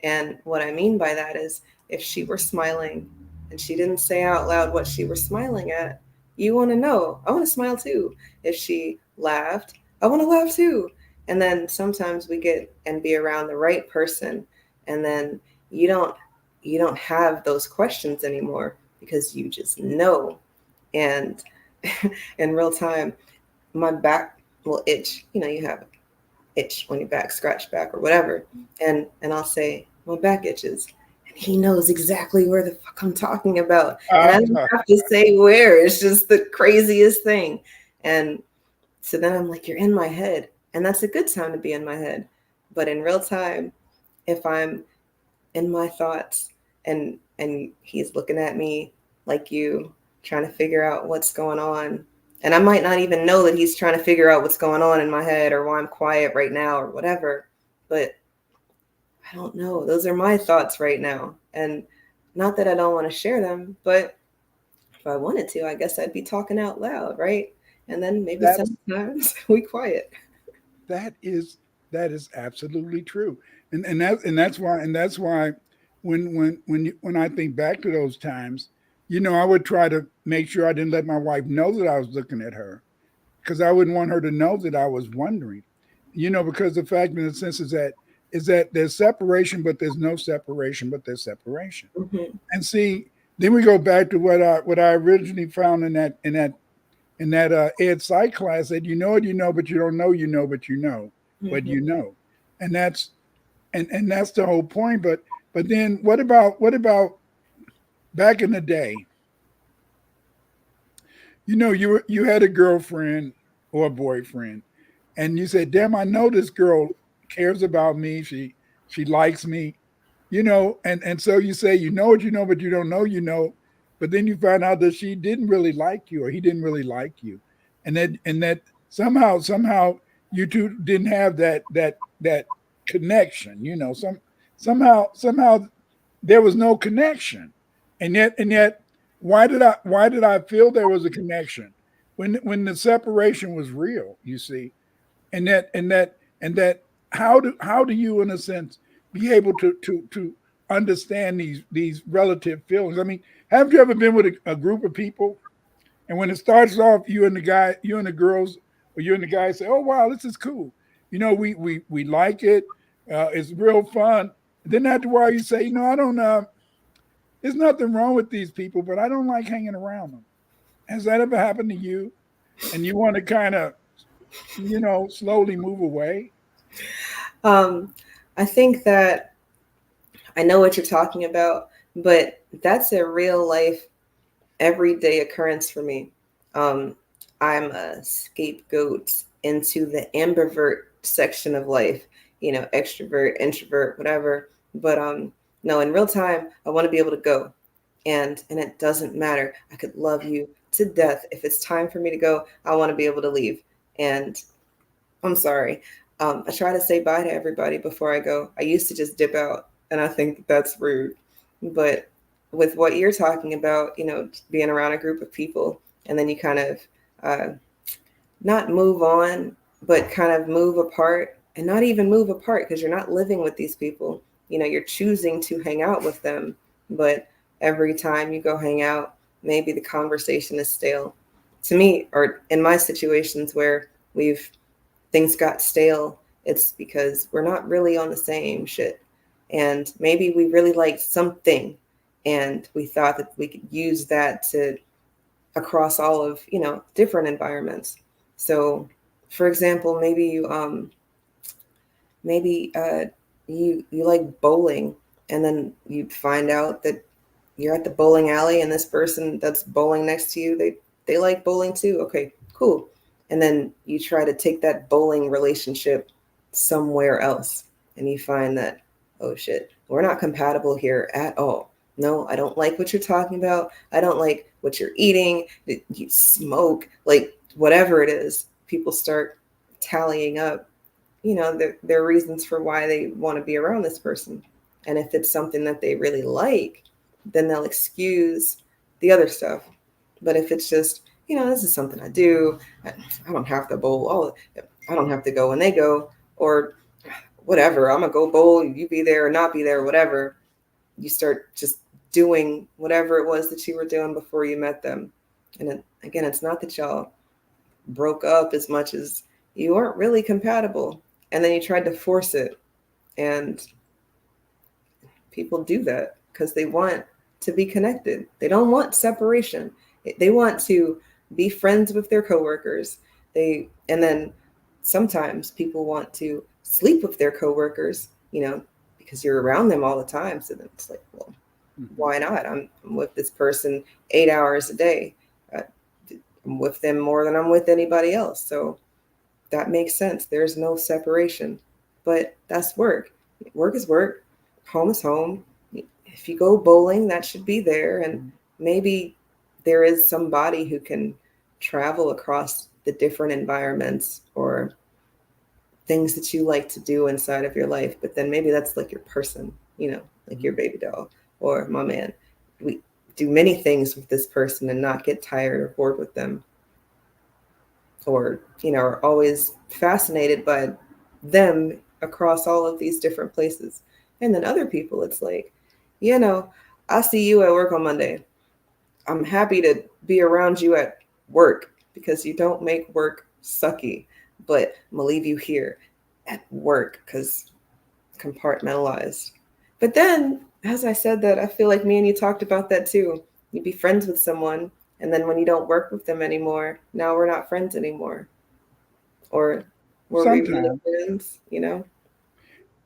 and what I mean by that is if she were smiling and she didn't say out loud what she was smiling at, you want to know. I want to smile too. If she laughed, I want to laugh too. And then sometimes we get and be around the right person, and then you don't have those questions anymore because you just know. And in real time, my back will itch. You have itch when your back scratch back or whatever. And I'll say, my back itches. And he knows exactly where the fuck I'm talking about. And I don't have to say where. It's just the craziest thing. And so then I'm like, you're in my head. And that's a good time to be in my head. But in real time, if I'm in my thoughts and he's looking at me like you, trying to figure out what's going on, and I might not even know that he's trying to figure out what's going on in my head or why I'm quiet right now or whatever, but I don't know. Those are my thoughts right now. And not that I don't want to share them, but if I wanted to, I guess I'd be talking out loud, right? And then maybe sometimes we quiet. That is absolutely true. And that's why when I think back to those times, I would try to make sure I didn't let my wife know that I was looking at her because I wouldn't want her to know that I was wondering. Because the fact in the sense is that there's separation, but there's no separation, but there's separation. Mm-hmm. And see, then we go back to what I originally found in that ed psych class that but you don't know, but you know, but Mm-hmm. and that's the whole point. But then what about back in the day? You had a girlfriend or a boyfriend, and you said, "Damn, I know this girl cares about me. She likes me." And so you say, what you know, but you don't know, but then you find out that she didn't really like you or he didn't really like you. And that somehow you two didn't have that connection, somehow there was no connection. And yet why did I feel there was a connection when the separation was real, you see? And that how do you in a sense be able to understand these relative feelings? I mean, have you ever been with a group of people and when it starts off, you and the girls, or you and the guy say, "Oh wow, this is cool. We like it. It's real fun." And then after a while, you say, I don't. There's nothing wrong with these people, but I don't like hanging around them. Has that ever happened to you? And you want to kind of, slowly move away? Um, I think that I know what you're talking about, but that's a real life everyday occurrence for me. Um, I'm a scapegoat into the ambivert section of life, extrovert, introvert, whatever. But no, in real time, I want to be able to go, and it doesn't matter. I could love you to death. If it's time for me to go, I want to be able to leave. And I'm sorry. I try to say bye to everybody before I go. I used to just dip out, and I think that's rude. But with what you're talking about, being around a group of people, and then you kind of uh, not move on, but kind of move apart, and not even move apart because you're not living with these people. You're choosing to hang out with them, but every time you go hang out, maybe the conversation is stale. To me, or in my situations where we've things got stale, it's because we're not really on the same shit. And maybe we really liked something and we thought that we could use that to across all of, different environments. So for example, maybe you like bowling, and then you find out that you're at the bowling alley and this person that's bowling next to you, they like bowling too. Okay, cool. And then you try to take that bowling relationship somewhere else, and you find that, oh shit, we're not compatible here at all. No, I don't like what you're talking about. I don't like what you're eating. You smoke, like whatever it is. People start tallying up, their reasons for why they want to be around this person. And if it's something that they really like, then they'll excuse the other stuff. But if it's just, this is something I do, I don't have to bowl. Oh, I don't have to go when they go, or whatever. I'm gonna go bowl. You be there or not be there, whatever. You start just doing whatever it was that you were doing before you met them. And again, it's not that y'all broke up as much as you weren't really compatible, and then you tried to force it. And people do that because they want to be connected. They don't want separation. They want to be friends with their coworkers. And then sometimes people want to sleep with their coworkers, because you're around them all the time. So then it's like, well, why not? I'm with this person 8 hours a day. I'm with them more than I'm with anybody else. So that makes sense. There's no separation. But that's work. Work is work. Home is home. If you go bowling, that should be there. And maybe there is somebody who can travel across the different environments or things that you like to do inside of your life. But then maybe that's like your person, like your baby doll or my man. We do many things with this person and not get tired or bored with them, or are always fascinated by them across all of these different places. And then other people, it's like, I see you at work on Monday. I'm happy to be around you at work because you don't make work sucky, but I'm gonna leave you here at work because compartmentalized. But then, as I said that, I feel like me and you talked about that too. You'd be friends with someone, and then when you don't work with them anymore, now we're not friends anymore. Or were we really Sometimes. friends?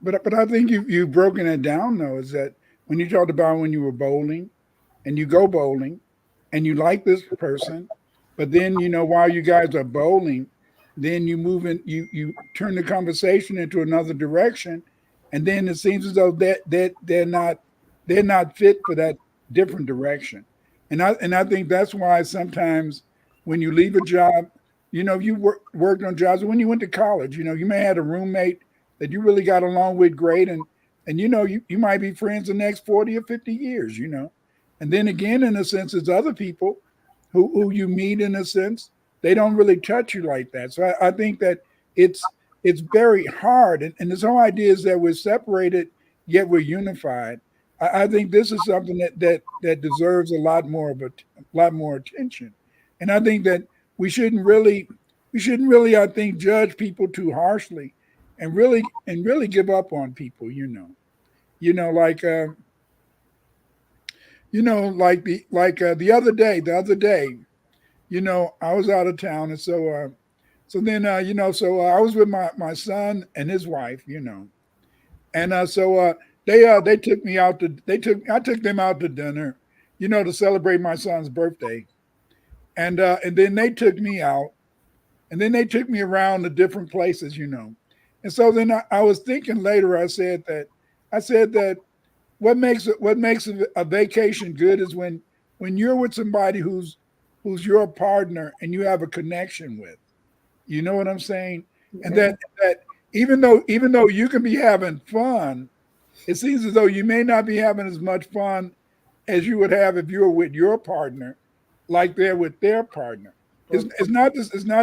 But I think you've broken it down though, is that when you talked about when you were bowling and you go bowling and you like this person, but then while you guys are bowling, then you move in, you turn the conversation into another direction, and then it seems as though that they're not fit for that different direction. And I think that's why sometimes when you leave a job, you worked on jobs when you went to college, you may have had a roommate that you really got along with great, and you might be friends the next 40 or 50 years. And then again, in a sense, there's other people who you meet, in a sense, they don't really touch you like that. So I think that it's very hard. And this whole idea is that we're separated, yet we're unified. I think this is something that deserves a lot more attention. And I think that we shouldn't really, I think, judge people too harshly, and really give up on people. Like the other day, I was out of town, and so I was with my son and his wife. And so they took me out to they took I took them out to dinner, to celebrate my son's birthday. And then they took me out, and then they took me around to different places. And so then I was thinking later, I said that what makes a vacation good is when you're with somebody who's your partner and you have a connection with. You know what I'm saying? And Yeah. that even though you can be having fun, it seems as though you may not be having as much fun as you would have if you were with your partner, like they're with their partner. It's not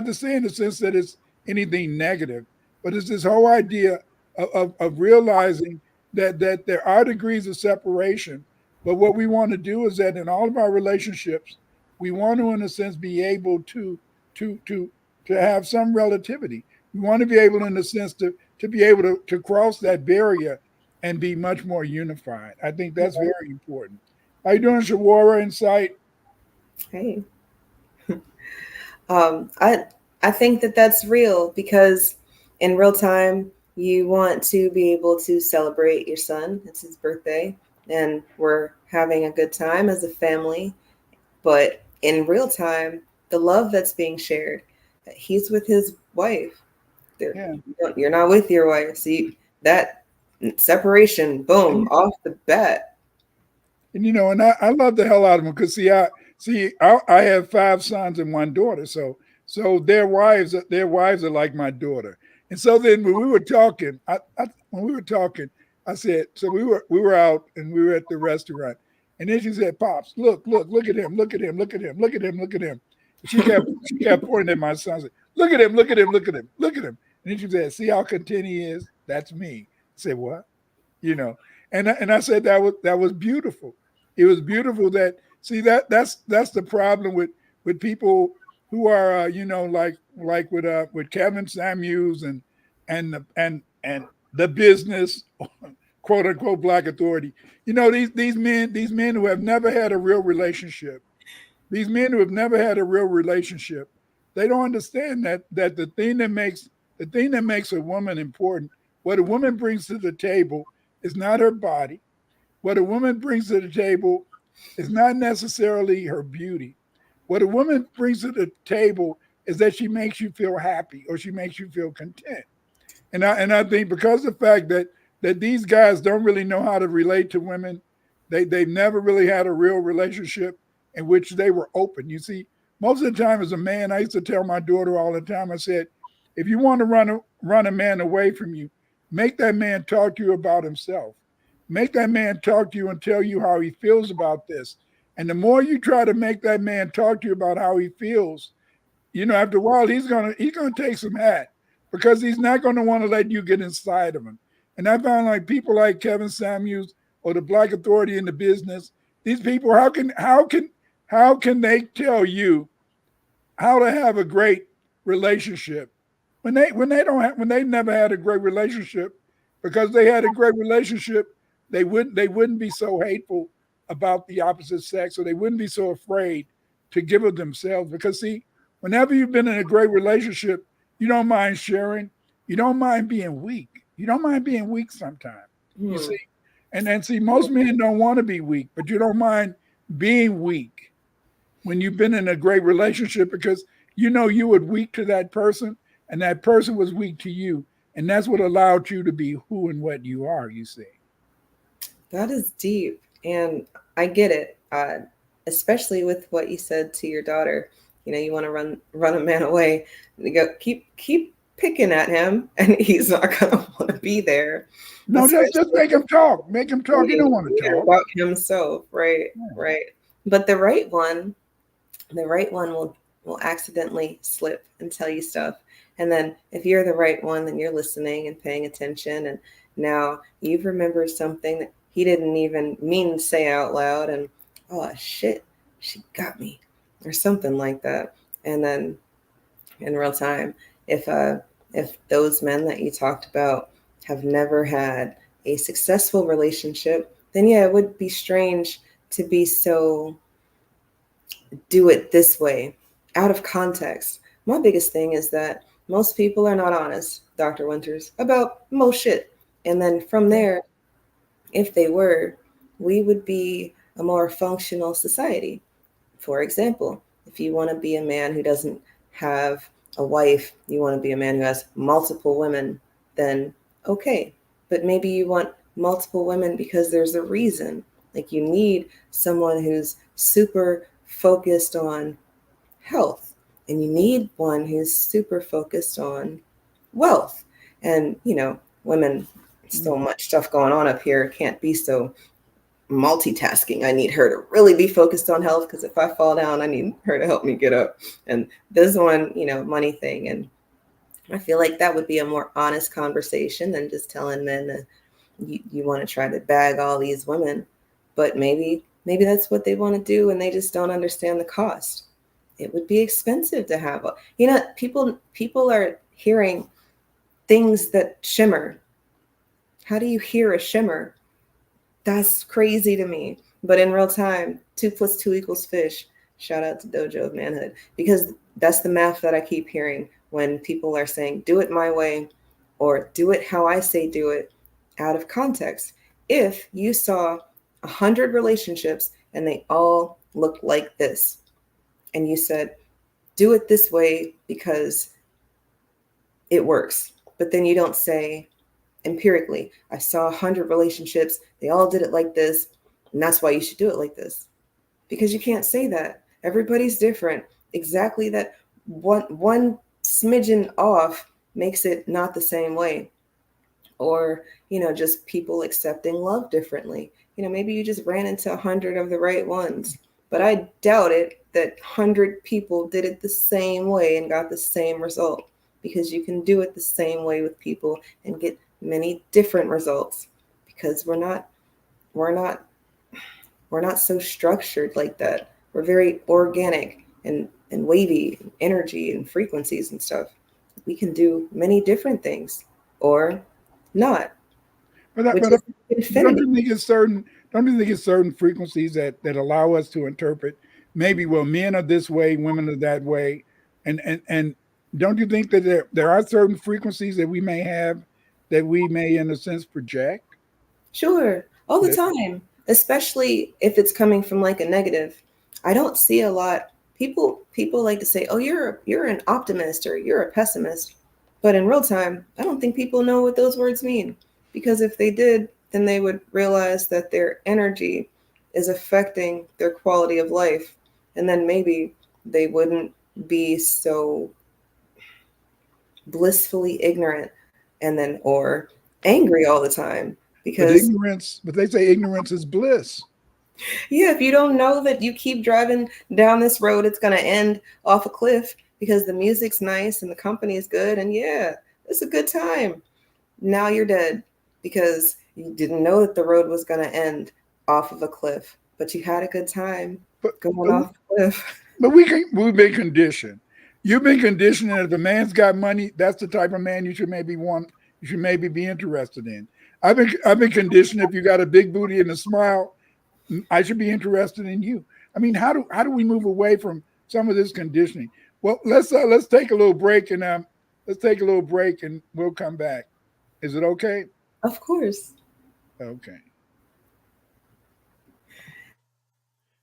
to say in the sense that it's anything negative, but it's this whole idea of realizing that there are degrees of separation. But what we want to do is that in all of our relationships, we want to, in a sense, be able to to to have some relativity. We want to be able, in a sense, to be able to cross that barrier and be much more unified. I think that's very important. How you doing, Shawara Insight? Hey. I think that that's real because in real time you want to be able to celebrate your son. It's his birthday, and we're having a good time as a family. But in real time, the love that's being shared, he's with his wife. Yeah. You're not with your wife. See that separation, boom, off the bat. And I love the hell out of them because I have 5 sons and 1 daughter, so their wives are like my daughter. And so then when we were talking, I said, so we were out and we were at the restaurant, and then she said, "Pops, look at him, look at him, look at him, look at him, look at him." She kept pointing at my son, said, "Look at him, look at him, look at him, look at him." And then she said, "See how content he is? That's me." I said, "What?" You know, and I said that was beautiful. It was beautiful that see that's the problem with people who are like with Kevin Samuels and the business quote unquote black authority. These men who have never had a real relationship. These men who have never had a real relationship, they don't understand that the thing that makes a woman important, what a woman brings to the table, is not her body. What a woman brings to the table is not necessarily her beauty. What a woman brings to the table is that she makes you feel happy or she makes you feel content. And I think because of the fact that these guys don't really know how to relate to women, they've never really had a real relationship in which they were open. You see, most of the time as a man, I used to tell my daughter all the time, I said, if you want to run a man away from you, make that man talk to you about himself. Make that man talk to you and tell you how he feels about this. And the more you try to make that man talk to you about how he feels, after a while he's gonna take some hat because he's not gonna want to let you get inside of him. And I found like people like Kevin Samuels or the Black Authority in the business, these people, how can they tell you how to have a great relationship when they never had a great relationship? Because they had a great relationship, they wouldn't be so hateful about the opposite sex, or they wouldn't be so afraid to give of themselves. Because see, whenever you've been in a great relationship, you don't mind sharing, you don't mind being weak, you don't mind being weak sometimes. You Hmm. see, and then see, most men don't want to be weak, but you don't mind being weak when you've been in a great relationship because you would weak to that person and that person was weak to you. And that's what allowed you to be who and what you are, you see. That is deep, and I get it. Especially with what you said to your daughter. You want to run a man away. You go keep picking at him, and he's not gonna want to be there. No, just Especially make him talk. Make him talk. You don't want to talk. about himself, right? Yeah. Right. But the right one will accidentally slip and tell you stuff. And then if you're the right one, then you're listening and paying attention. And now you've remembered something that he didn't even mean to say out loud. And oh shit, she got me, or something like that. And then in real time, if those men that you talked about have never had a successful relationship, then yeah, it would be strange to be so do it this way out of context. My biggest thing is that most people are not honest, Dr. Winters, about most shit. And then from there, if they were, we would be a more functional society. For example, if you want to be a man who doesn't have a wife, you want to be a man who has multiple women, then okay. But maybe you want multiple women because there's a reason. Like you need someone who's super focused on health, and you need one who's super focused on wealth. And, women, so much stuff going on up here, can't be so multitasking. I need her to really be focused on health because if I fall down, I need her to help me get up. And this one, money thing. And I feel like that would be a more honest conversation than just telling men you want to try to bag all these women. But maybe that's what they want to do and they just don't understand the cost. It would be expensive to have people are hearing things that shimmer. How do you hear a shimmer? That's crazy to me. But in real time, 2 + 2 = fish. Shout out to Dojo of Manhood. Because that's the math that I keep hearing when people are saying, do it my way, or do it how I say do it, out of context. If you saw 100 relationships and they all looked like this, and you said, do it this way because it works. But then you don't say, empirically, I saw 100 relationships, they all did it like this, and that's why you should do it like this. Because you can't say that. Everybody's different. Exactly that one smidgen off makes it not the same way. Or, just people accepting love differently. Maybe you just ran into 100 of the right ones. But I doubt it that 100 people did it the same way and got the same result. Because you can do it the same way with people and get many different results. Because we're not so structured like that. We're very organic and wavy energy and frequencies and stuff. We can do many different things or not, But, which but is don't infinity. you think it's certain frequencies that allow us to interpret maybe, well, men are this way, women are that way, and don't you think that there are certain frequencies that we may have that we may in a sense project? Sure, all the That time, especially if it's coming from like a negative. I don't see a lot. People like to say, "Oh, you're an optimist or you're a pessimist," but in real time, I don't think people know what those words mean. Because if they did, then they would realize that their energy is affecting their quality of life, and then maybe they wouldn't be so blissfully ignorant and then or angry all the time because but they say ignorance is bliss. yeah, if you don't know that you keep driving down this road, it's going to end off a cliff because the music's nice and the company is good. And yeah, it's a good time. Now you're dead because you didn't know that the road was going to end off of a cliff, but you had a good time But going but, off the cliff. but we've been conditioned. You've been conditioned that if a man's got money, that's the type of man you should maybe be interested in. I've been conditioned if you got a big booty and a smile, I should be interested in you. I mean, how do we move away from some of this conditioning? Well, let's take a little break and we'll come back. Is it okay? Of course. Okay.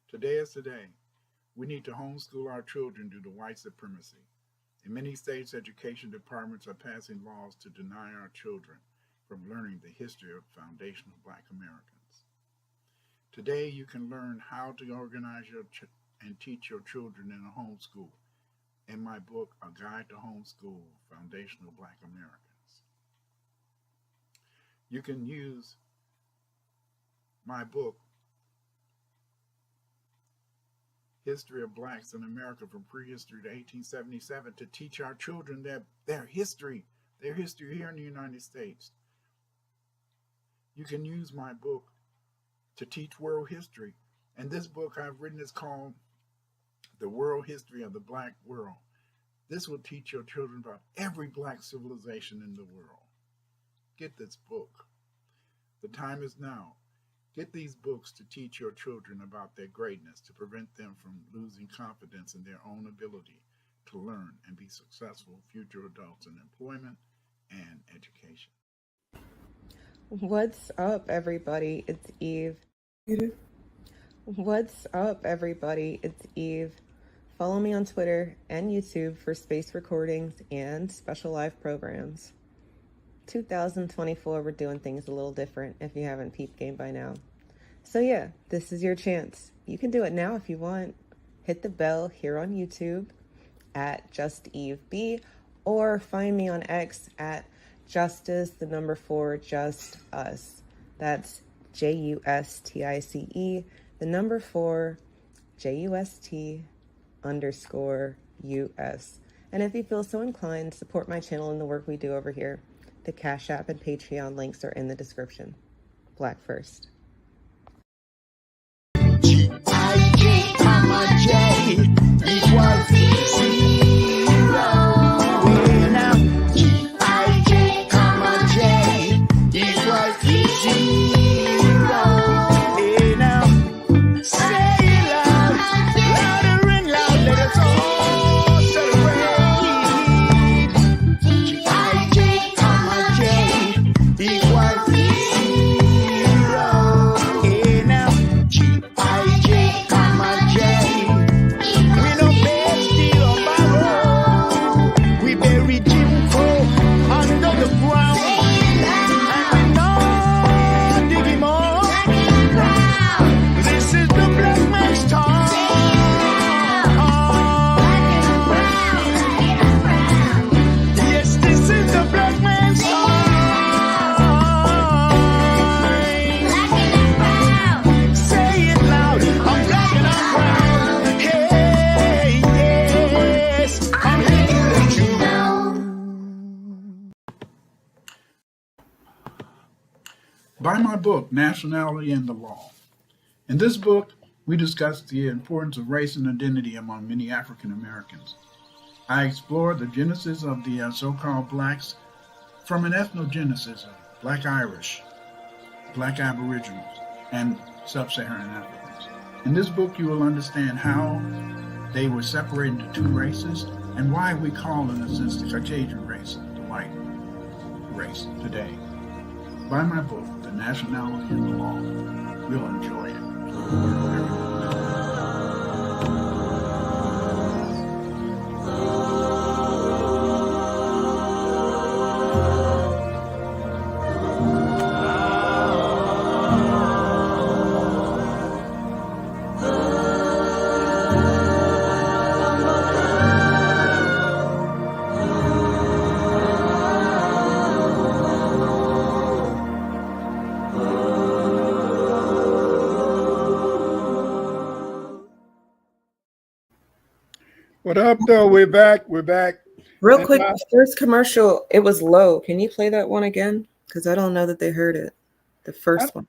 Today is today. We need to homeschool our children due to white supremacy. In many states, education departments are passing laws to deny our children from learning the history of foundational Black Americans. Today, you can learn how to organize and teach your children in a homeschool in my book, A Guide to Homeschool Foundational Black Americans. You can use my book, History of Blacks in America from Prehistory to 1877, to teach our children their history here in the United States. You can use my book to teach world history. And this book I've written is called The World History of the Black World. This will teach your children about every Black civilization in the world. Get this book. The time is now. Get these books to teach your children about their greatness, to prevent them from losing confidence in their own ability to learn and be successful future adults in employment and education. What's up, everybody? It's Eve. What's up, everybody? It's Eve. Follow me on Twitter and YouTube for space recordings and special live programs. 2024, we're doing things a little different if you haven't peeped game by now. So yeah, this is your chance. You can do it now if you want. Hit the bell here on YouTube at JustEveB, or find me on X at Justice4 Just Us. That's JUSTICE 4 JUST_US. And if you feel so inclined, support my channel and the work we do over here. The Cash App and Patreon links are in the description. Black first. I-J, comma J equals 0. Hey now, I-J, comma J equals 0. Hey now, say it loud, louder and loud, let us all celebrate. I-J, comma J equals 0. Hey now, I-J, comma J. We no beg, steal or borrow. We bury Jim Crow under the ground. And we no dig him up. This is the black man's town. Yes, this is the black man's town. Say it loud, I'm black and I'm proud. Hey, yes, I'm here to let you know. By my book, Nationality and the Law. In this book, we discuss the importance of race and identity among many African Americans. I explore the genesis of the so-called blacks from an ethnogenesis of Black Irish, Black Aboriginals, and Sub-Saharan Africans. In this book, you will understand how they were separated into two races and why we call, in a sense, the Caucasian race the white race today. Buy my book, The Nationality and the Law. You'll enjoy it. What up, though? We're back. Real And quick, I- first commercial, it was low. Can you play that one again? Because I don't know that they heard it. The first one.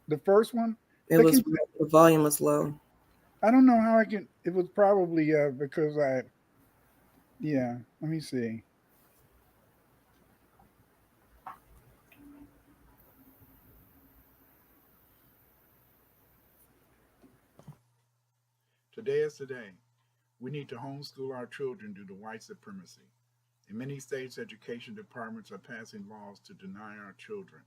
The first one, It was the volume was low. I don't know how I can. It was probably because let me see. Today is today. We need to homeschool our children due to white supremacy. In many states, education departments are passing laws to deny our children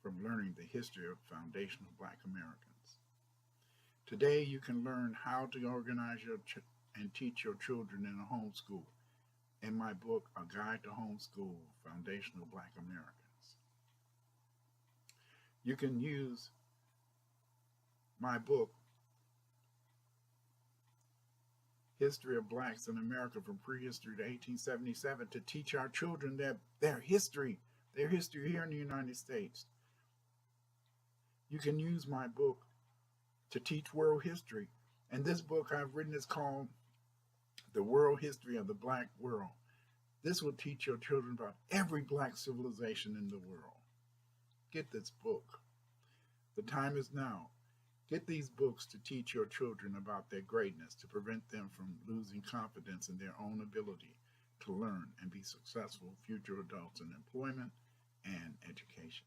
from learning the history of foundational Black Americans. Today, you can learn how to organize and teach your children in a homeschool. In my book, A Guide to Homeschool Foundational Black Americans. You can use my book, History of Blacks in America from Prehistory to 1877, to teach our children their history here in the United States. You can use my book to teach world history. And this book I've written is called The World History of the Black World. This will teach your children about every Black civilization in the world. Get this book. The time is now. Get these books to teach your children about their greatness, to prevent them from losing confidence in their own ability to learn and be successful future adults in employment and education.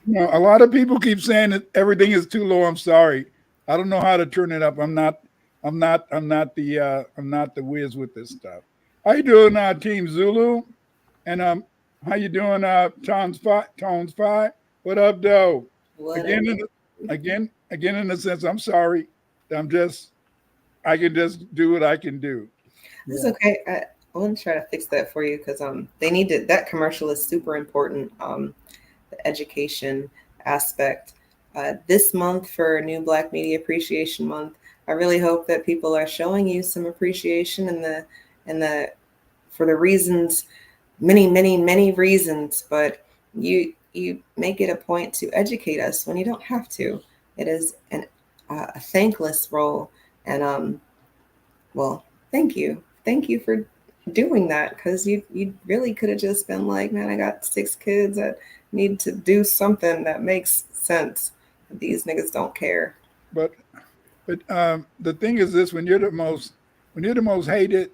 No, a lot of people keep saying that everything is too low. I'm sorry. I don't know how to turn it up. I'm not the whiz with this stuff. How you doing, Team Zulu? And how you doing, Tones 5? What up, though? What Again, again, in a sense, I'm sorry. I'm just, I can just do what I can do. It's Yeah. okay. I want to try to fix that for you because they need to. That commercial is super important. The education aspect. This month for New Black Media Appreciation Month, I really hope that people are showing you some appreciation and the for the reasons, many reasons, but you make it a point to educate us when you don't have to. It is a thankless role, and well, thank you for doing that because you really could have just been like, man, I got 6 kids that need to do something that makes sense. These niggas don't care. But the thing is this: when you're the most hated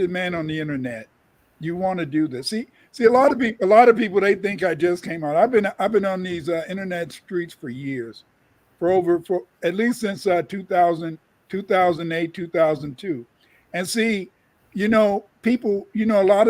man on the internet, you want to do this. See, a lot of people they think I just came out. I've been on these internet streets for years, for at least since 2000, 2008, 2002. And see, people, a lot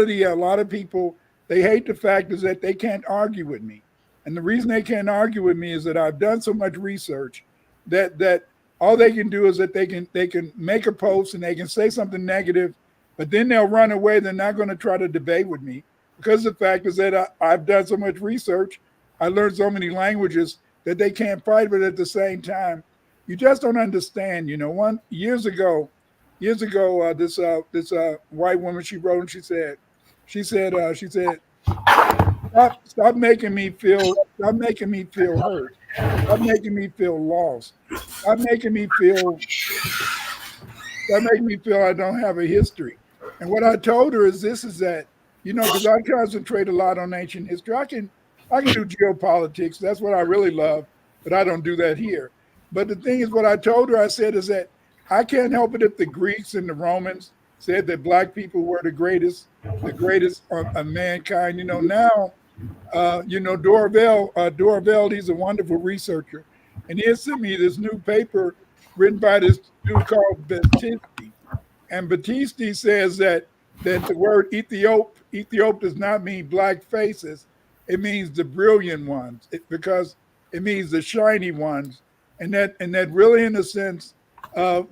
of people they hate the fact is that they can't argue with me. And the reason they can't argue with me is that I've done so much research that all they can do is that they can make a post and they can say something negative, but then they'll run away. They're not going to try to debate with me because the fact is that I've done so much research. I learned so many languages that they can't fight, but at the same time, you just don't understand. Years ago, this white woman she wrote and she said, stop making me feel hurt, stop making me feel lost, stop making me feel that make me feel I don't have a history. And what I told her is this is that, because I concentrate a lot on ancient history. I can do geopolitics. That's what I really love, but I don't do that here. But the thing is, what I told her, I said, is that I can't help it if the Greeks and the Romans said that black people were the greatest of mankind. Now, Dorvell, he's a wonderful researcher, and he has sent me this new paper written by this dude called Battisti. And Battisti says that the word Ethiop does not mean black faces. It means the brilliant ones, because it means the shiny ones. And that really, in a sense,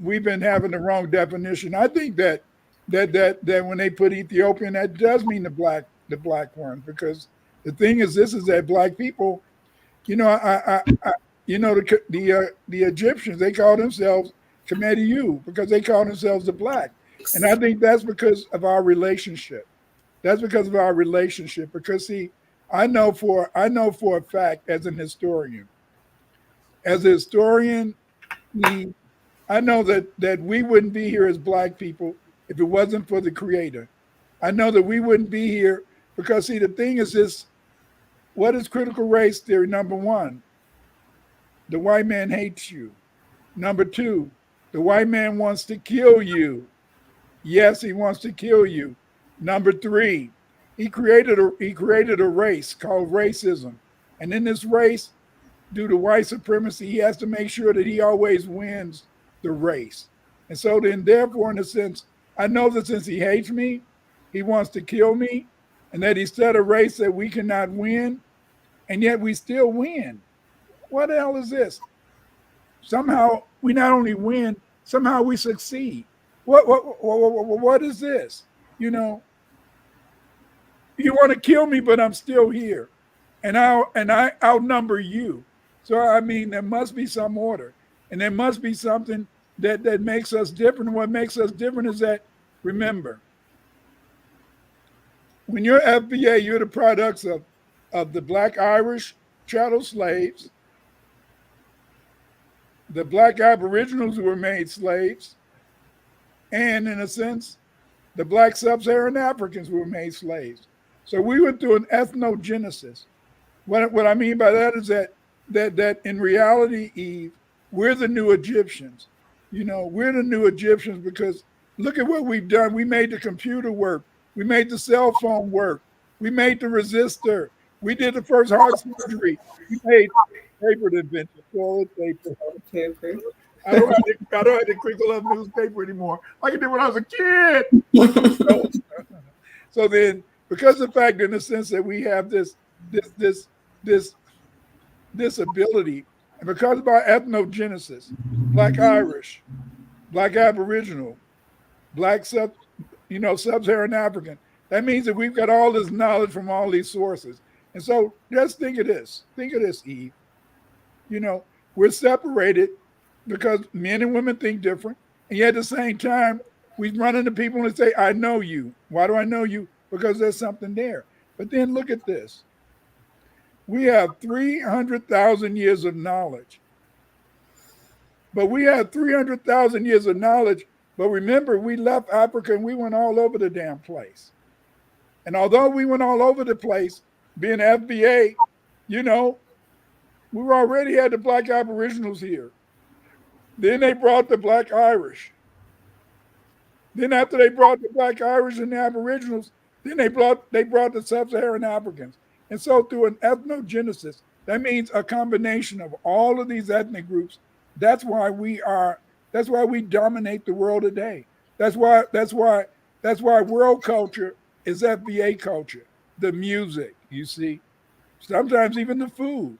we've been having the wrong definition. I think that when they put Ethiopian, that does mean the black ones, because the thing is, this is that black people, the Egyptians, they call themselves Kemetiu because they call themselves the black. And I think that's because of our relationship. That's because of our relationship. Because see, I know for a fact as a historian, I know that we wouldn't be here as black people if it wasn't for the creator. I know that we wouldn't be here because see, the thing is this, what is critical race theory? Number one, the white man hates you. Number two, the white man wants to kill you. Yes, he wants to kill you. Number three, he created a race called racism. And in this race, due to white supremacy, he has to make sure that he always wins the race. And so then therefore, in a sense, I know that since he hates me, he wants to kill me, and that he set a race that we cannot win, and yet we still win. What the hell is this? Somehow we not only win, somehow we succeed. What is this? You want to kill me, but I'm still here, and I outnumber you. So I mean, there must be some order, and there must be something that makes us different. What makes us different is that, remember, when you're FBA, you're the products of the Black Irish chattel slaves, the Black Aboriginals who were made slaves, and in a sense, the Black Sub-Saharan Africans who were made slaves. So we went through an ethnogenesis. What I mean by that is that in reality, Eve, we're the new Egyptians. We're the new Egyptians because look at what we've done. We made the computer work. We made the cell phone work. We made the resistor. We did the first heart surgery. We made paper invention, toilet paper. Paper. I don't have to crinkle up newspaper anymore like I did when I was a kid. So then, because of the fact, in the sense that we have this ability, And because of our ethnogenesis, Black Irish, Black Aboriginal, Black Sub-Saharan African, that means that we've got all this knowledge from all these sources. And so just think of this. Think of this, Eve. You know, we're separated because men and women think different. And yet at the same time, we run into people and say, I know you. Why do I know you? Because there's something there. But then look at this. We have 300,000 years of knowledge. But we have 300,000 years of knowledge. But remember, we left Africa and we went all over the damn place. And although we went all over the place, being FBA, you know, we were already had the Black Aboriginals here. Then they brought the Black Irish. Then after they brought the Black Irish and the Aboriginals, then they brought the Sub-Saharan Africans. And so through an ethnogenesis, that means a combination of all of these ethnic groups. That's why we dominate the world today. That's why world culture is FBA culture. The music, you see. Sometimes even the food.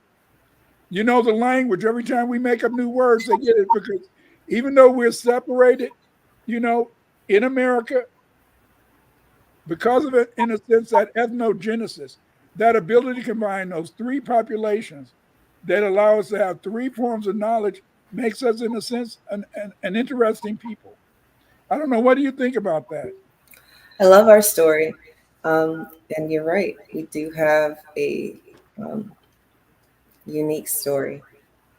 You know, the language. Every time we make up new words, they get it because even though we're separated, you know, in America, because of it, in a sense, that ethnogenesis, that ability to combine those three populations that allow us to have three forms of knowledge makes us, in a sense, an interesting people. I don't know. What do you think about that? I love our story. And you're right. We do have a unique story.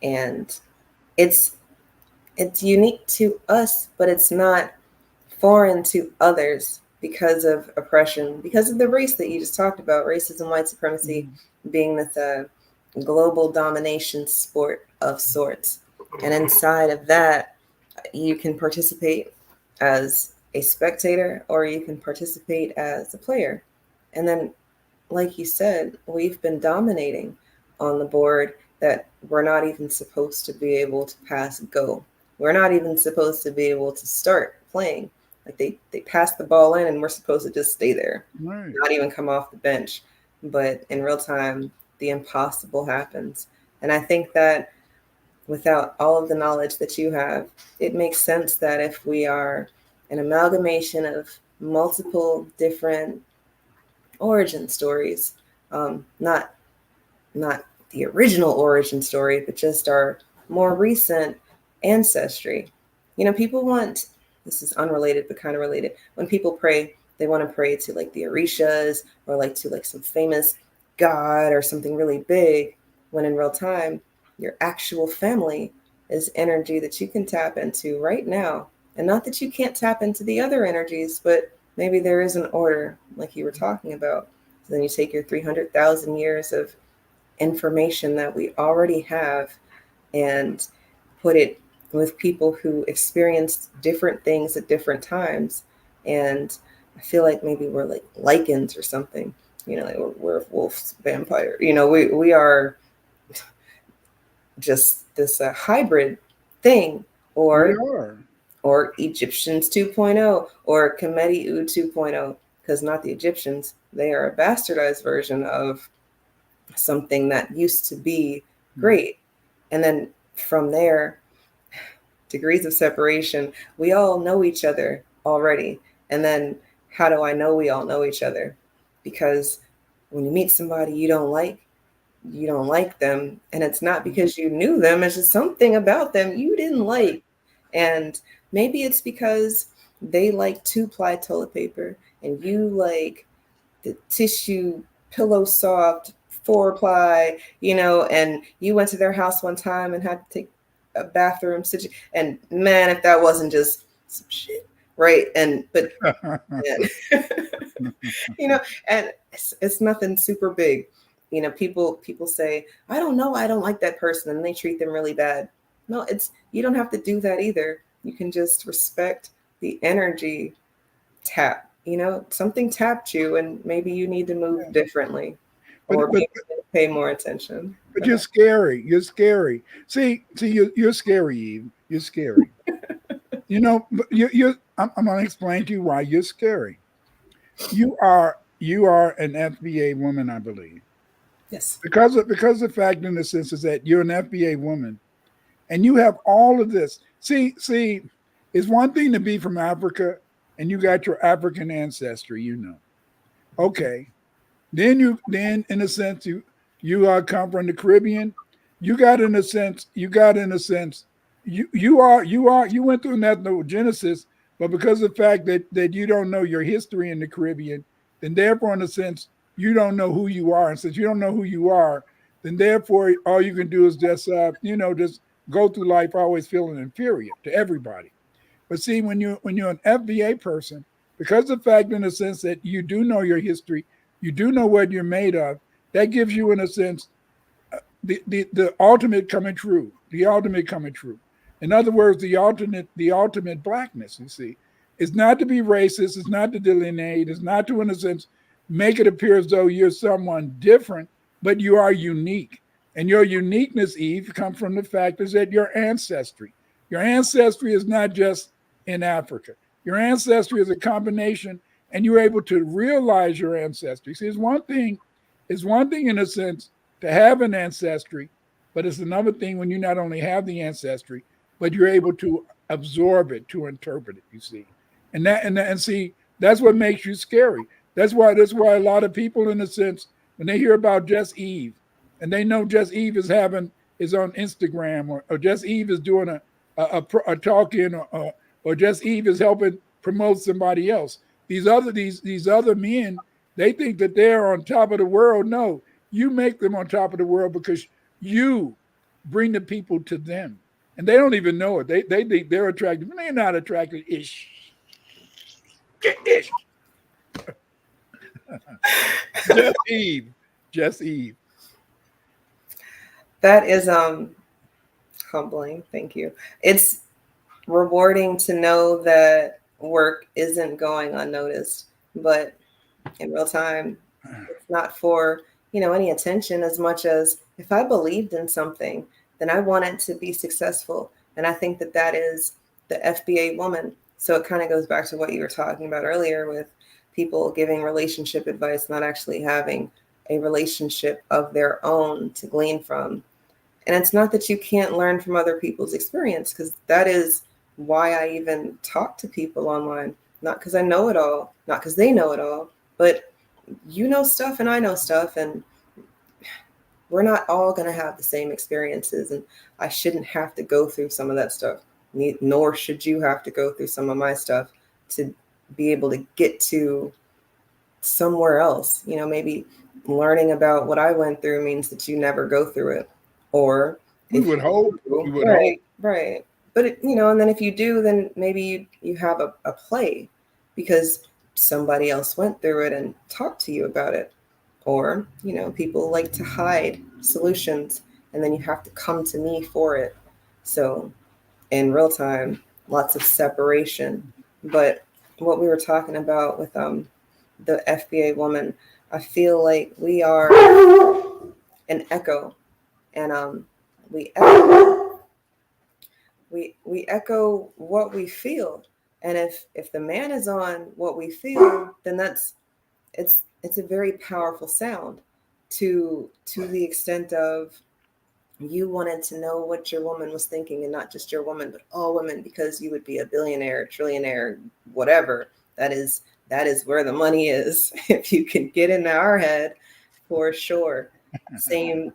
And it's unique to us, but it's not foreign to others because of oppression, because of the race that you just talked about, racism, white supremacy being this global domination sport of sorts. And inside of that, you can participate as a spectator or you can participate as a player. And then, like you said, we've been dominating on the board that we're not even supposed to be able to pass go. We're not even supposed to be able to start playing. Like they pass the ball in and we're supposed to just stay there, Right. not even come off the bench. But in real time, the impossible happens. And I think that without all of the knowledge that you have, it makes sense that if we are an amalgamation of multiple different origin stories, not the original origin story, but just our more recent ancestry. You know, people want, this is unrelated but kind of related. When people pray, they want to pray to like the Orishas or like to like some famous god or something really big, when in real time, your actual family is energy that you can tap into right now. And not that you can't tap into the other energies, but maybe there is an order, like you were talking about. So then you take your 300,000 years of information that we already have and put it with people who experienced different things at different times. And I feel like maybe we're like lichens or something, you know, like we're werewolves, vampire, you know, we are just this hybrid thing, We are. or Egyptians 2.0 or Kemetic 2.0, because not the Egyptians, they are a bastardized version of something that used to be great. And then from there, degrees of separation, we all know each other already. And then how do I know we all know each other? Because when you meet somebody you don't like them, and it's not because you knew them, it's just something about them you didn't like. And maybe it's because they like 2-ply toilet paper and you like the tissue pillow soft 4-ply, you know, and you went to their house one time and had to take a bathroom situation. And man, if that wasn't just some shit, right? And but you know, and it's nothing super big. You know, people say, I don't know, I don't like that person, and they treat them really bad. No, it's, you don't have to do that either. You can just respect the energy tap. You know, something tapped you and maybe you need to move differently or But pay more attention. But you're scary. You're scary. You're scary, Eve. You're scary. You know, but I'm going to explain to you why you're scary. You are an FBA woman, I believe. Yes. because the fact in the sense is that you're an FBA woman and you have all of this. See, it's one thing to be from Africa and you got your African ancestry, you know. Okay. Then in a sense you come from the Caribbean. You got in a sense you went through ethnogenesis, but because of the fact that you don't know your history in the Caribbean, then therefore in a sense you don't know who you are. And since you don't know who you are, then therefore all you can do is just just go through life always feeling inferior to everybody. But see, when you're an FBA person, because of the fact in a sense that you do know your history, you do know what you're made of, that gives you in a sense the ultimate coming true, the ultimate coming true. In other words, the ultimate blackness. You see, it's not to be racist, it's not to delineate, it's not to in a sense make it appear as though you're someone different, but you are unique. And your uniqueness, Eve, comes from the fact is that your ancestry is not just in Africa. Your ancestry is a combination, and you're able to realize your ancestry. See, it's one thing in a sense to have an ancestry, but it's another thing when you not only have the ancestry, but you're able to absorb it, to interpret it. You see, and see that's what makes you scary. That's why a lot of people, in a sense, when they hear about Just Eve, and they know Just Eve is on Instagram, or Just Eve is doing a talk in, or Just Eve is helping promote somebody else. These other men, they think that they're on top of the world. No, you make them on top of the world because you bring the people to them, and they don't even know it. They think they're attractive, and they're not attractive. Ish, ish. Just Eve, just Eve. That is humbling. Thank you. It's rewarding to know that work isn't going unnoticed, but in real time, it's not for, any attention as much as if I believed in something, then I want it to be successful. And I think that that is the FBA woman. So it kind of goes back to what you were talking about earlier with people giving relationship advice, not actually having a relationship of their own to glean from. And it's not that you can't learn from other people's experience, because that is why I even talk to people online. Not because I know it all, not because they know it all, but you know stuff and I know stuff, and we're not all going to have the same experiences. And I shouldn't have to go through some of that stuff, nor should you have to go through some of my stuff to be able to get to somewhere else. Maybe learning about what I went through means that you never go through it. Or We if would hope. We would hope. right. But and then if you do, then maybe you have a play because somebody else went through it and talked to you about it. Or, people like to hide solutions and then you have to come to me for it. So in real time, lots of separation. But what we were talking about with the FBA woman, I feel like we are an echo, and we echo, we echo what we feel. And if the man is on what we feel, then it's a very powerful sound to the extent of you wanted to know what your woman was thinking, and not just your woman, but all women, because you would be a billionaire, trillionaire, whatever. That is where the money is. If you can get into our head, for sure. Same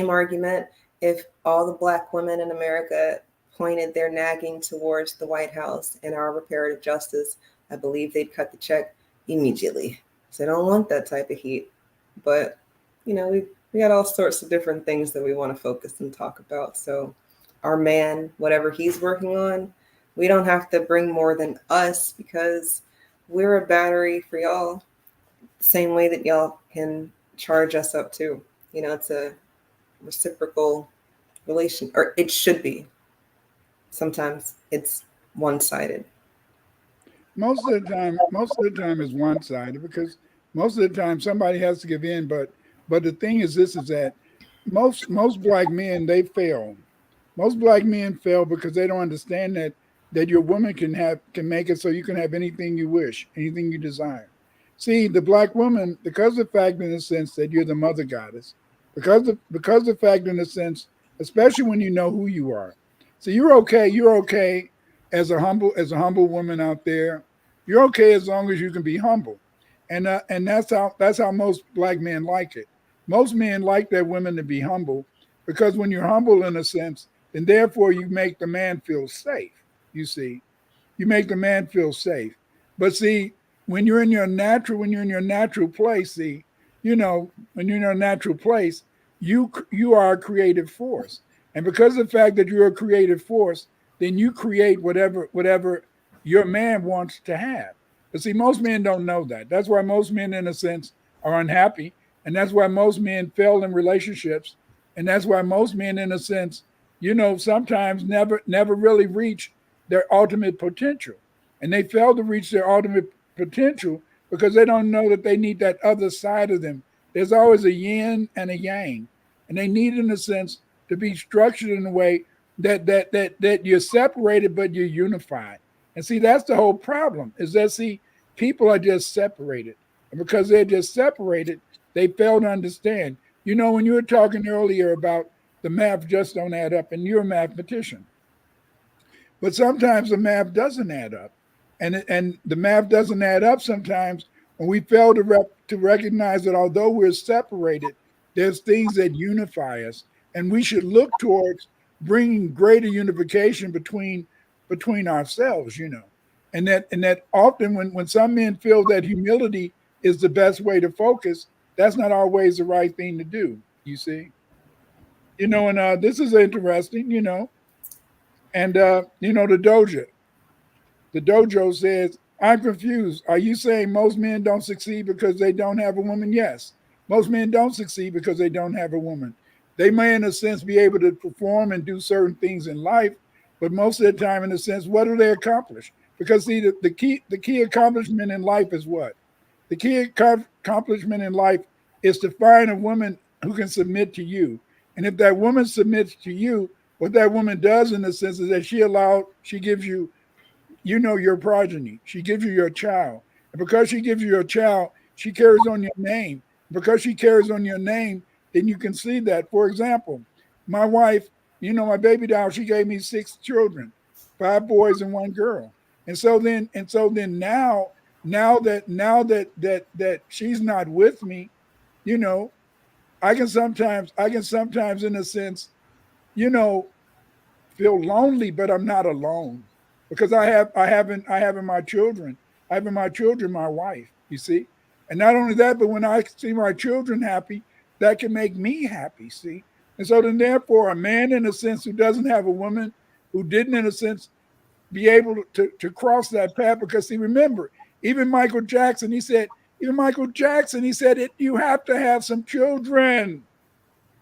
argument. If all the Black women in America pointed their nagging towards the White House and our reparative justice, I believe they'd cut the check immediately. So I don't want that type of heat. But, we got all sorts of different things that we want to focus and talk about. So our man, whatever he's working on, we don't have to bring more than us, because we're a battery for y'all. Same way that y'all can charge us up too. It's a reciprocal relation, or it should be. Sometimes it's one-sided. Most of the time is one-sided, because most of the time somebody has to give in. But the thing is this, is that most Black men, they fail. Most Black men fail because they don't understand that your woman can make it so you can have anything you wish, anything you desire. See, the Black woman, because of the fact in the sense that you're the mother goddess, because the fact in a sense, especially when you know who you are. So you're okay as a humble woman out there. You're okay as long as you can be humble. And that's how most black men like it. Most men like their women to be humble because when you're humble in a sense, then therefore you make the man feel safe. You see, you make the man feel safe. But see, when you're in your natural place, see, when you're in your natural place, you are a creative force. And because of the fact that you're a creative force, then you create whatever your man wants to have. But see, most men don't know that. That's why most men, in a sense, are unhappy. And that's why most men fail in relationships. And that's why most men, in a sense, sometimes never really reach their ultimate potential. And they fail to reach their ultimate potential because they don't know that they need that other side of them. There's always a yin and a yang. And they need, in a sense, to be structured in a way that you're separated but you're unified. And see, that's the whole problem, is that see, people are just separated. And because they're just separated, they fail to understand. When you were talking earlier about the math just don't add up, and you're a mathematician. But sometimes the math doesn't add up. And the math doesn't add up sometimes when we fail to recognize that although we're separated, there's things that unify us. And we should look towards bringing greater unification between ourselves. And that often when some men feel that humility is the best way to focus, that's not always the right thing to do, you see. And this is interesting. And the dojo says, I'm confused. Are you saying most men don't succeed because they don't have a woman? Yes. Most men don't succeed because they don't have a woman. They may, in a sense, be able to perform and do certain things in life, but most of the time, in a sense, what do they accomplish? Because see, the key accomplishment in life is what? The key accomplishment in life is to find a woman who can submit to you. And if that woman submits to you, what that woman does in a sense is that she gives you, your progeny. She gives you your child. And because she gives you your child, she carries on your name. Because she carries on your name, then you can see that. For example, my wife, my baby doll, she gave me 6 children, 5 boys and 1 girl. And so then now that she's not with me, you know, I can sometimes in a sense, you know, feel lonely, but I'm not alone because I have in my children, my wife, you see. And not only that, but when I see my children happy, that can make me happy, see. And so then therefore a man in a sense who doesn't have a woman, who didn't in a sense be able to cross that path, because see, remember, even Michael Jackson, he said it, you have to have some children.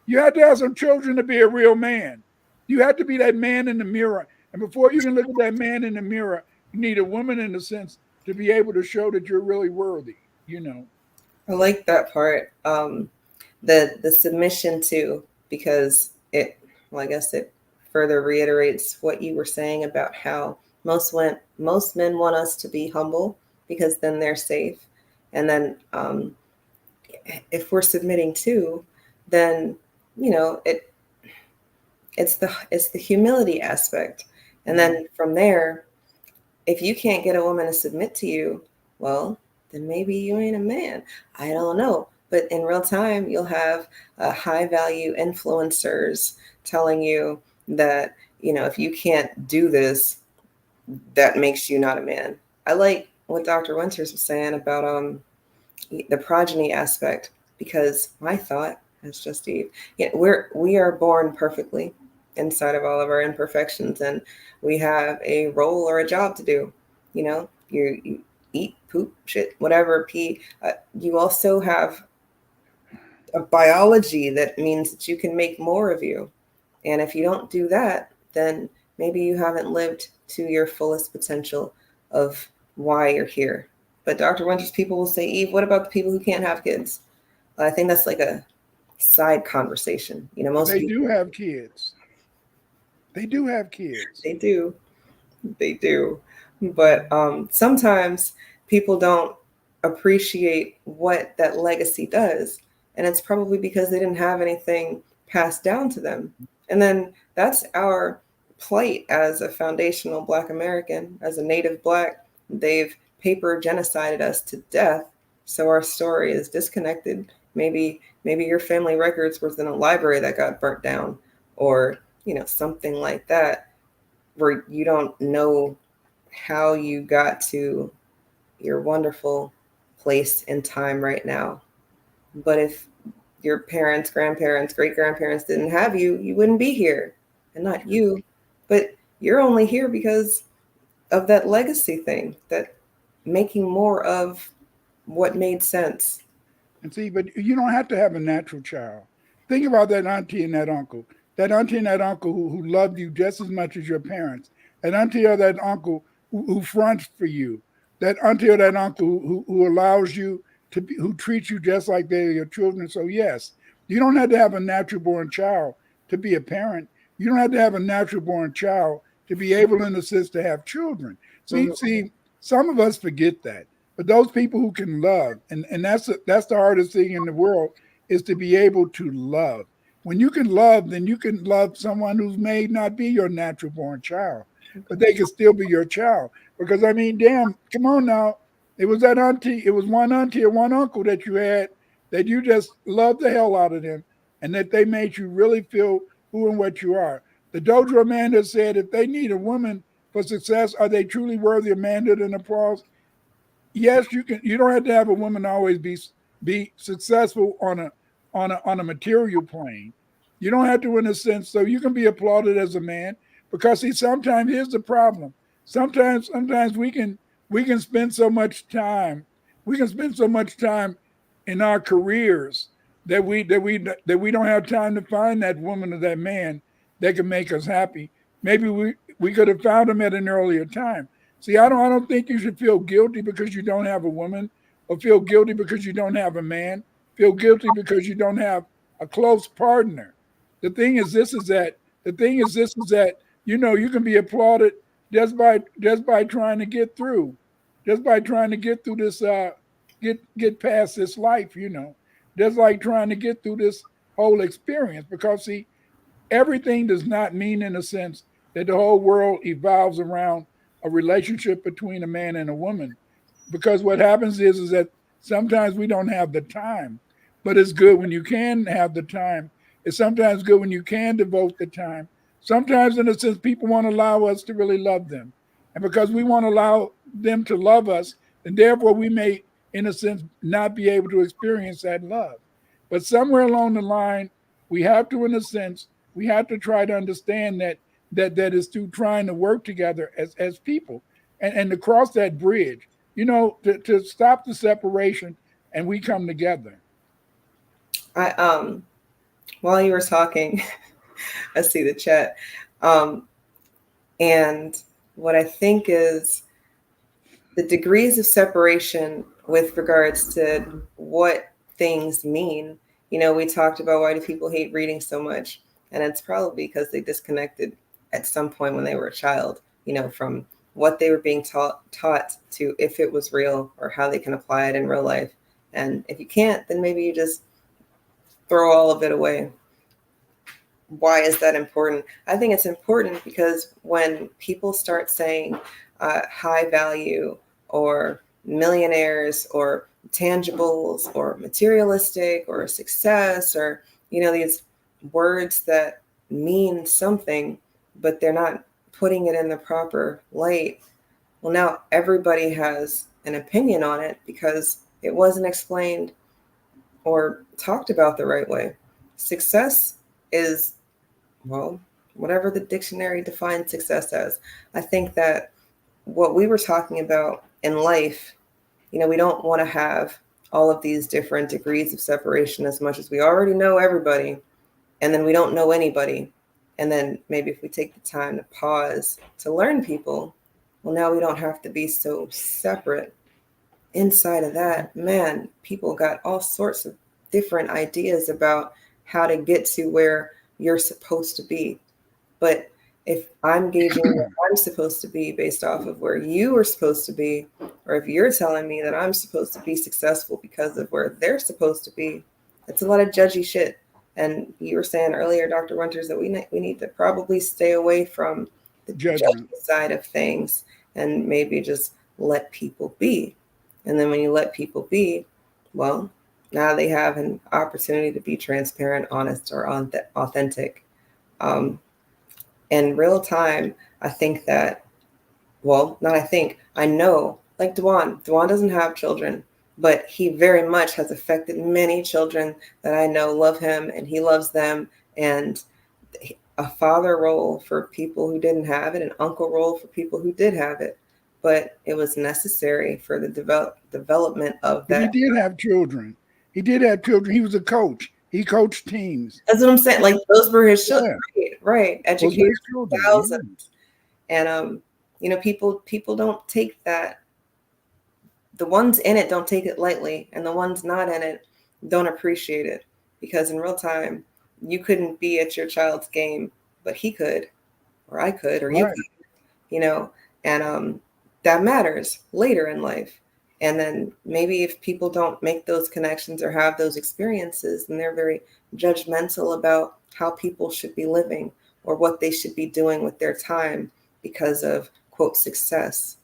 You have to have some children to be a real man. You have to be that man in the mirror. And before you can look at that man in the mirror, you need a woman in a sense to be able to show that you're really worthy. I like that part. The submission too, because I guess it further reiterates what you were saying about how most men want us to be humble because then they're safe, and then if we're submitting too, then it's the humility aspect, and then from there, if you can't get a woman to submit to you, well, then maybe you ain't a man. I don't know. But in real time, you'll have high value influencers telling you that, if you can't do this, that makes you not a man. I like what Dr. Winters was saying about the progeny aspect, because my thought, as just Eve, we are born perfectly inside of all of our imperfections, and we have a role or a job to do. You eat, poop, shit, whatever, pee. You also have a biology that means that you can make more of you. And if you don't do that, then maybe you haven't lived to your fullest potential of why you're here. But Dr. Winters, people will say, Eve, what about the people who can't have kids? I think that's like a side conversation. Most They people, do have kids. They do have kids. they do. They do. But sometimes people don't appreciate what that legacy does. And it's probably because they didn't have anything passed down to them. And then that's our plight as a foundational Black American, as a native Black. They've paper genocided us to death. So our story is disconnected. Maybe your family records was in a library that got burnt down, or something like that, where you don't know how you got to your wonderful place in time right now. But if your parents, grandparents, great grandparents didn't have you, you wouldn't be here. And not you, but you're only here because of that legacy thing, that making more of what made sense. And see, but you don't have to have a natural child. Think about that auntie and that uncle. That auntie and that uncle who loved you just as much as your parents. That auntie or that uncle who fronts for you. That auntie or that uncle who allows you to be, who treats you just like they're your children. So yes, you don't have to have a natural born child to be a parent. You don't have to have a natural born child to be able, in a sense, to have children. See, some of us forget that. But those people who can love, and that's the hardest thing in the world, is to be able to love. When you can love, then you can love someone who's may not be your natural born child, but they can still be your child. Because I mean, damn, come on now. It was that auntie, it was one auntie or one uncle that you had that you just loved the hell out of them, and that they made you really feel who and what you are. The Dojo Amanda said, if they need a woman for success, are they truly worthy of manhood and applause? Yes, you can. You don't have to have a woman always be successful on a material plane. You don't have to, in a sense, so you can be applauded as a man. Because see, sometimes here's the problem. Sometimes we can spend so much time. We can spend so much time in our careers that we don't have time to find that woman or that man that can make us happy. Maybe we could have found them at an earlier time. See, I don't think you should feel guilty because you don't have a woman, or feel guilty because you don't have a man. Feel guilty because you don't have a close partner. The thing is this is that you can be applauded just by trying to get through, just by trying to get through this get past this life, just like trying to get through this whole experience. Because see, everything does not mean, in a sense, that the whole world evolves around a relationship between a man and a woman. Because what happens is that sometimes we don't have the time, but it's good when you can have the time. It's sometimes good when you can devote the time. Sometimes, in a sense, people want to allow us to really love them. And because we want to allow them to love us, then therefore we may, in a sense, not be able to experience that love. But somewhere along the line, we have to, in a sense, we have to try to understand that is through trying to work together as people, and to cross that bridge, to stop the separation, and we come together. I while you were talking, I see the chat. And what I think is the degrees of separation with regards to what things mean. We talked about, why do people hate reading so much? And it's probably because they disconnected at some point when they were a child, from what they were being taught to if it was real, or how they can apply it in real life. And if you can't, then maybe you just throw all of it away. Why is that important? I think it's important because when people start saying high value, or millionaires, or tangibles, or materialistic, or success, or these words that mean something, but they're not putting it in the proper light, well, now everybody has an opinion on it because it wasn't explained or talked about the right way. Success is, well, whatever the dictionary defines success as. I think that what we were talking about in life, we don't want to have all of these different degrees of separation as much as we already know everybody, and then we don't know anybody. And then maybe if we take the time to pause to learn people, well, now we don't have to be so separate. Inside of that, man, people got all sorts of different ideas about how to get to where you're supposed to be. But if I'm gauging where I'm supposed to be based off of where you are supposed to be, or if you're telling me that I'm supposed to be successful because of where they're supposed to be, it's a lot of judgy shit. And you were saying earlier, Dr. Winters, that we need to probably stay away from the judgy Judgment. side of things and maybe just let people be. And then when you let people be, well, now they have an opportunity to be transparent, honest, or authentic. Um, in real time, I think that, well, not I think, I know, like Dwan doesn't have children, but he very much has affected many children that I know love him and he loves them. And a father role for people who didn't have it, an uncle role for people who did have it. But it was necessary for the development of But he that. did have children. He did have children. He was a coach. He coached teams. That's what I'm saying. Like those were his children, Yeah, right? those were Educators, his children. thousands. Yeah. And people don't take that. The ones in it don't take it lightly, and the ones not in it don't appreciate it, because in real time, you couldn't be at your child's game, but he could, or I could, or you Right. could, you know, and that matters later in life. And then maybe if people don't make those connections or have those experiences, then they're very judgmental about how people should be living or what they should be doing with their time because of, quote, success.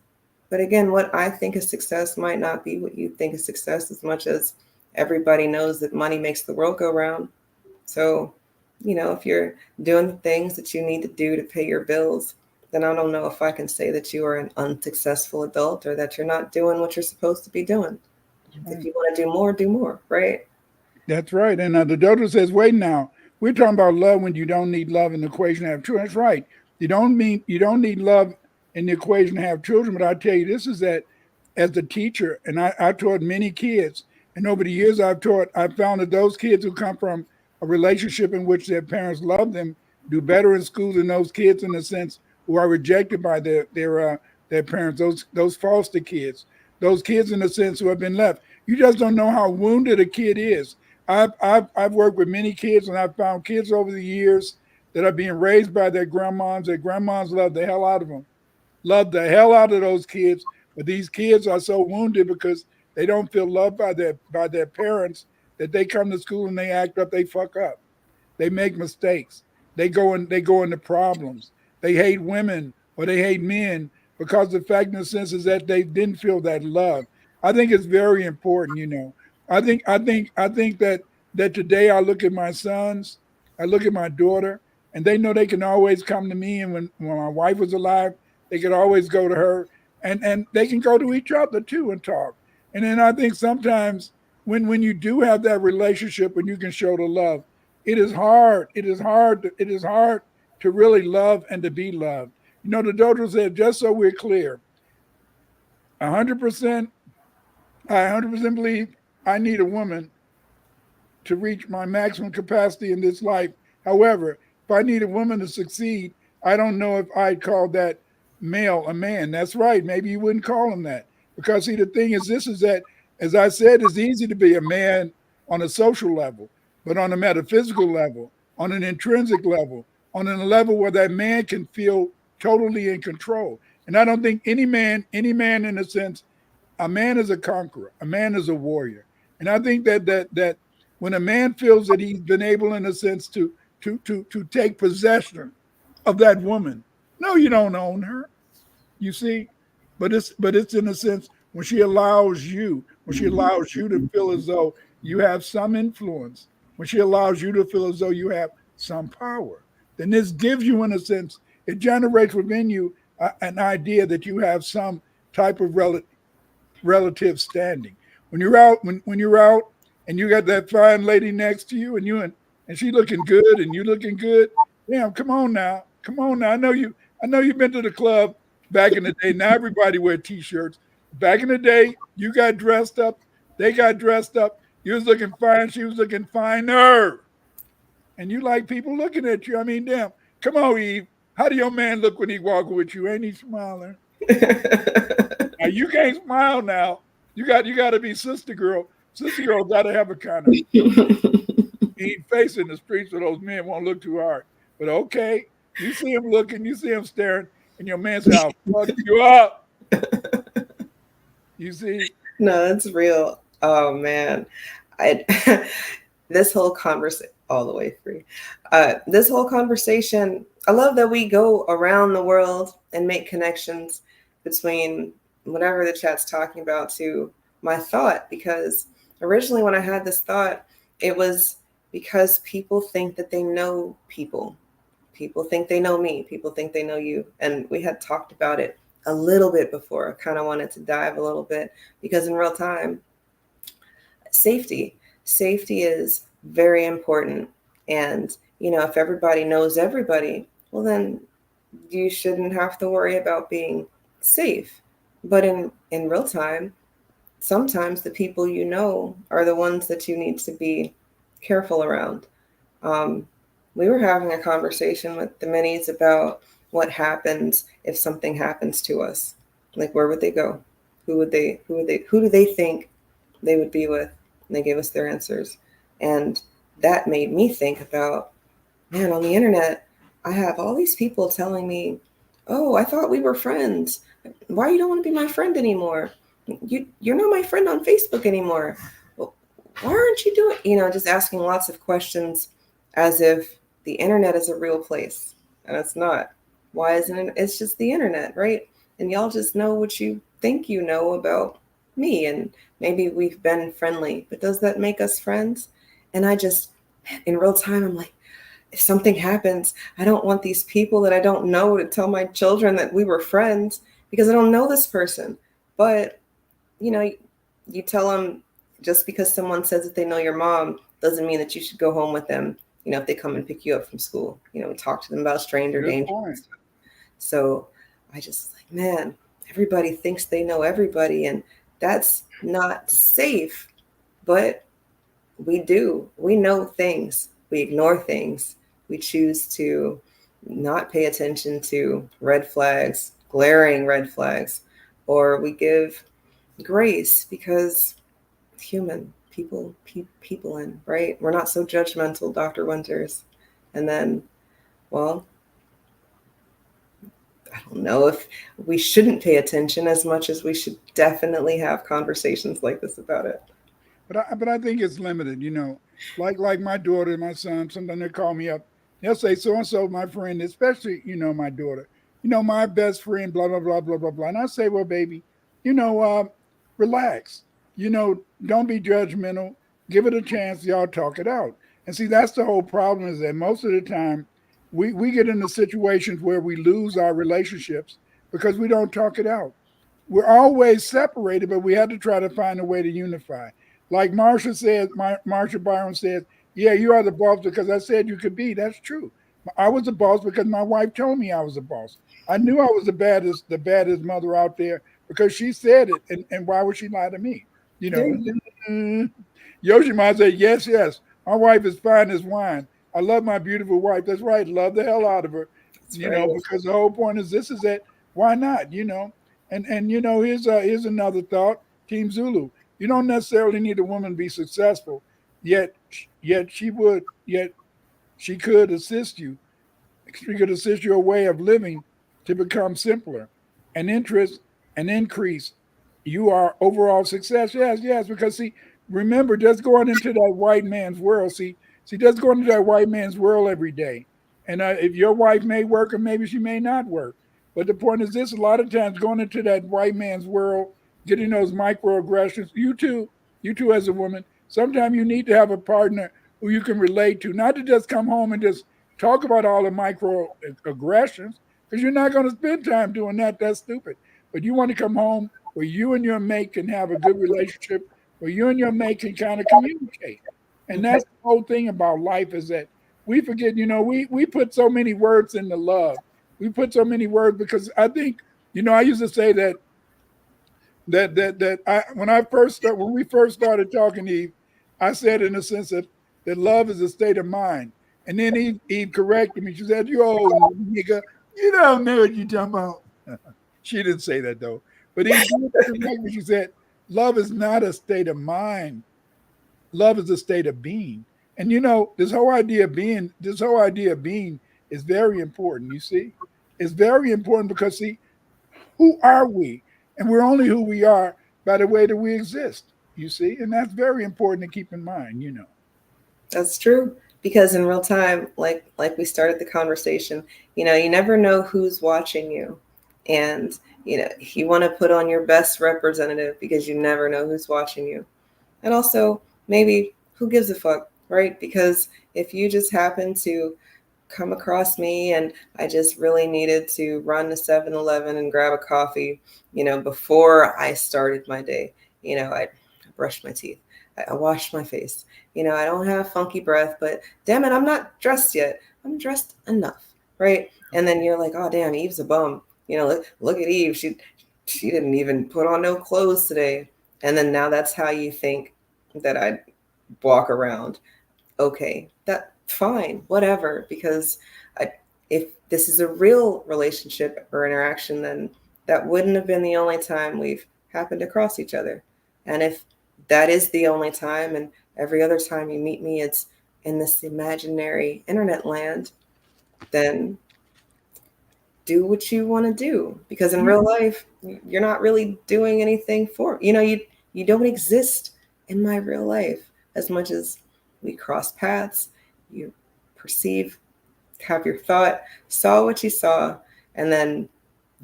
But again, what I think is success might not be what you think is success, as much as everybody knows that money makes the world go round. So, if you're doing the things that you need to do to pay your bills, then I don't know if I can say that you are an unsuccessful adult or that you're not doing what you're supposed to be doing. If Right. you want to do more, right? That's right. And the doctor says, wait now, we're talking about love when you don't need love in the equation to have children. That's right. You don't need love in the equation to have children. But I tell you, this is that as a teacher, and I taught many kids, and over the years I've found that those kids who come from a relationship in which their parents love them do better in school than those kids in a sense who are rejected by their parents, those foster kids, those kids in a sense who have been left. You just don't know how wounded a kid is. I've worked with many kids, and I've found kids over the years that are being raised by their grandmoms. Their grandmoms love the hell out of them, love the hell out of those kids. But these kids are so wounded because they don't feel loved by their parents that they come to school and they act up, they fuck up. They make mistakes. They go into problems. They hate women or they hate men because the fact in the sense is that they didn't feel that love. I think it's very important. I think that today I look at my sons, I look at my daughter, and they know they can always come to me. And when my wife was alive, they could always go to her, and they can go to each other too and talk. And then I think sometimes when you do have that relationship when you can show the love, it is hard. It is hard to really love and to be loved. The doctor said, just so we're clear, 100%, I 100% believe I need a woman to reach my maximum capacity in this life. However, if I need a woman to succeed, I don't know if I'd call that male a man. That's right. Maybe you wouldn't call him that. Because see, the thing is this is that, as I said, it's easy to be a man on a social level, but on a metaphysical level, on an intrinsic level, on a level where that man can feel totally in control. And I don't think any man in a sense, a man is a conqueror, a man is a warrior. And I think that when a man feels that he's been able in a sense to take possession of that woman, no, you don't own her, you see, but it's in a sense when she allows you to feel as though you have some influence, when she allows you to feel as though you have some power, then this gives you in a sense, it generates within you an idea that you have some type of relative standing. When you're out and you got that fine lady next to you, and she looking good and you looking good, damn, come on now. Come on now. I know you've been to the club back in the day. Now everybody wear t-shirts. Back in the day, you got dressed up, they got dressed up, you was looking fine, she was looking finer. And you like people looking at you. I mean, damn. Come on, Eve. How do your man look when he walking with you? Ain't he smiling? Now you can't smile now. You got to be sister girl. Sister girl got to have a kind of mean face in the streets so those men won't look too hard. But okay, you see him looking, you see him staring, and your man say, "I'll fuck you up." You see? No, that's real. Oh man. I this whole conversation all the way free. This whole conversation, I love that we go around the world and make connections between whatever the chat's talking about to my thought. Because originally, when I had this thought, it was because people think that they know people. People think they know me. People think they know you. And we had talked about it a little bit before. I kind of wanted to dive a little bit because in real time, safety. Safety is very important. And, if everybody knows everybody, well, then you shouldn't have to worry about being safe. But in real time, sometimes the people you know are the ones that you need to be careful around. Um, we were having a conversation with the minis about what happens if something happens to us. Like, where would they go? Who do they think they would be with? And they gave us their answers. And that made me think about, man, on the internet, I have all these people telling me, oh, I thought we were friends. Why you don't want to be my friend anymore? You're not my friend on Facebook anymore. Well, why aren't you doing, just asking lots of questions as if the internet is a real place. And it's not. Why isn't it? It's just the internet, right? And y'all just know what you think you know about me. And maybe we've been friendly, but does that make us friends? And I just, in real time, I'm like, if something happens, I don't want these people that I don't know to tell my children that we were friends because I don't know this person. But, you tell them just because someone says that they know your mom doesn't mean that you should go home with them, if they come and pick you up from school, and talk to them about stranger danger. So I just like, man, everybody thinks they know everybody, and that's not safe. But we do. We know things. We ignore things. We choose to not pay attention to red flags, glaring red flags, or we give grace because human people in, right? We're not so judgmental, Dr. Winters. And then, well, I don't know if we shouldn't pay attention as much as we should definitely have conversations like this about it. But I think it's limited, like my daughter and my son, sometimes they call me up, they'll say so and so, my friend, especially, my daughter, my best friend, blah, blah, blah, blah, blah, blah. And I say, well, baby, you know, uh, relax. Don't be judgmental. Give it a chance, y'all talk it out. And see, that's the whole problem is that most of the time we get into situations where we lose our relationships because we don't talk it out. We're always separated, but we had to try to find a way to unify. Like Marsha said, Marsha Byron says, yeah, you are the boss because I said you could be. That's true. I was the boss because my wife told me I was the boss. I knew I was the baddest mother out there because she said it. And why would she lie to me? You know, Yoshima said, yes, yes. My wife is fine as wine. I love my beautiful wife. That's right. Love the hell out of her. That's right. Because the whole point is this is it. Why not? And here's another thought. Team Zulu. You don't necessarily need a woman to be successful, yet yet she would yet she could assist you. She could assist your way of living to become simpler, and interest and increase you are overall success. Yes, yes, because see, remember, just going into that white man's world. See, just going into that white man's world every day. And if your wife may work or maybe she may not work. But the point is this: a lot of times going into that white man's world, getting those microaggressions. You too, as a woman, sometimes you need to have a partner who you can relate to, not to just come home and just talk about all the microaggressions, because you're not going to spend time doing that. That's stupid. But you want to come home where you and your mate can have a good relationship, where you and your mate can kind of communicate. And Okay. that's the whole thing about life is that we forget, we put so many words into love. We put so many words because I think, I used to say that I when we first started talking, Eve, I said in a sense that love is a state of mind. And then Eve corrected me. She said, "You old nigga, you don't know what you're talking about." She didn't say that though. But Eve did correct me. She said, "Love is not a state of mind. Love is a state of being." And this whole idea of being is very important. You see, it's very important because see, who are we? And we're only who we are by the way that we exist, you see? And that's very important to keep in mind. That's true. Because in real time, like we started the conversation, you never know who's watching you. And you want to put on your best representative because you never know who's watching you. And also, maybe who gives a fuck, right? Because if you just happen to come across me and I just really needed to run to 7-Eleven and grab a coffee, before I started my day, I brushed my teeth, I washed my face, I don't have funky breath, but damn it, I'm not dressed yet. I'm dressed enough, right? And then you're like, oh, damn, Eve's a bum. Look at Eve. She didn't even put on no clothes today. And then now that's how you think that I walk around. Okay, that fine, whatever. Because if this is a real relationship or interaction, then that wouldn't have been the only time we've happened to cross each other. And if that is the only time, and every other time you meet me, it's in this imaginary internet land, then do what you want to do, because in real life you're not really doing anything for you don't exist in my real life. As much as we cross paths, you perceive, have your thought, saw what you saw, and then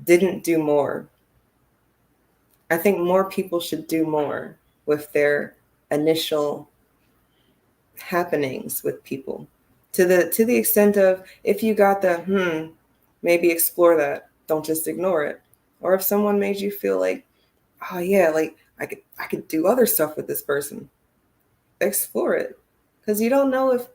didn't do more. I think more people should do more with their initial happenings with people, to the extent of, if you got the maybe explore that, don't just ignore it. Or if someone made you feel like, oh yeah, like I could do other stuff with this person, explore it. Because you don't know if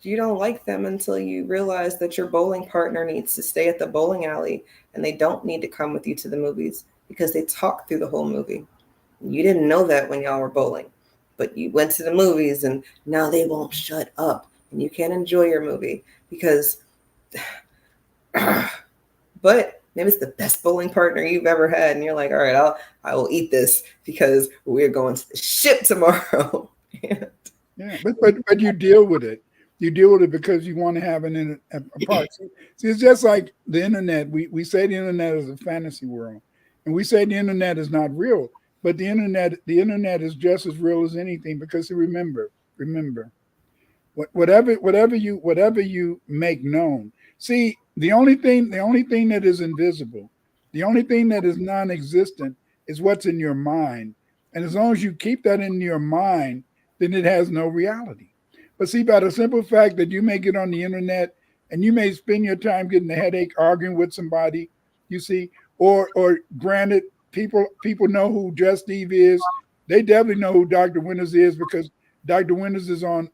you don't like them until you realize that your bowling partner needs to stay at the bowling alley and they don't need to come with you to the movies because they talk through the whole movie. You didn't know that when y'all were bowling, but you went to the movies and now they won't shut up and you can't enjoy your movie because, but maybe it's the best bowling partner you've ever had. And you're like, all right, I will eat this because we're going to the ship tomorrow. Yeah, but you deal with it. You deal with it because you want to have a part. See, it's just like the internet. We say the internet is a fantasy world, and we say the internet is not real. But the internet is just as real as anything, because remember, whatever you make known. See, the only thing that is invisible, the only thing that is non-existent is what's in your mind. And as long as you keep that in your mind, then it has no reality. But see, by the simple fact that you may get on the internet and you may spend your time getting a headache arguing with somebody, you see, or granted, people know who Just Eve is. They definitely know who Dr. Winters is, because Dr. Winters is on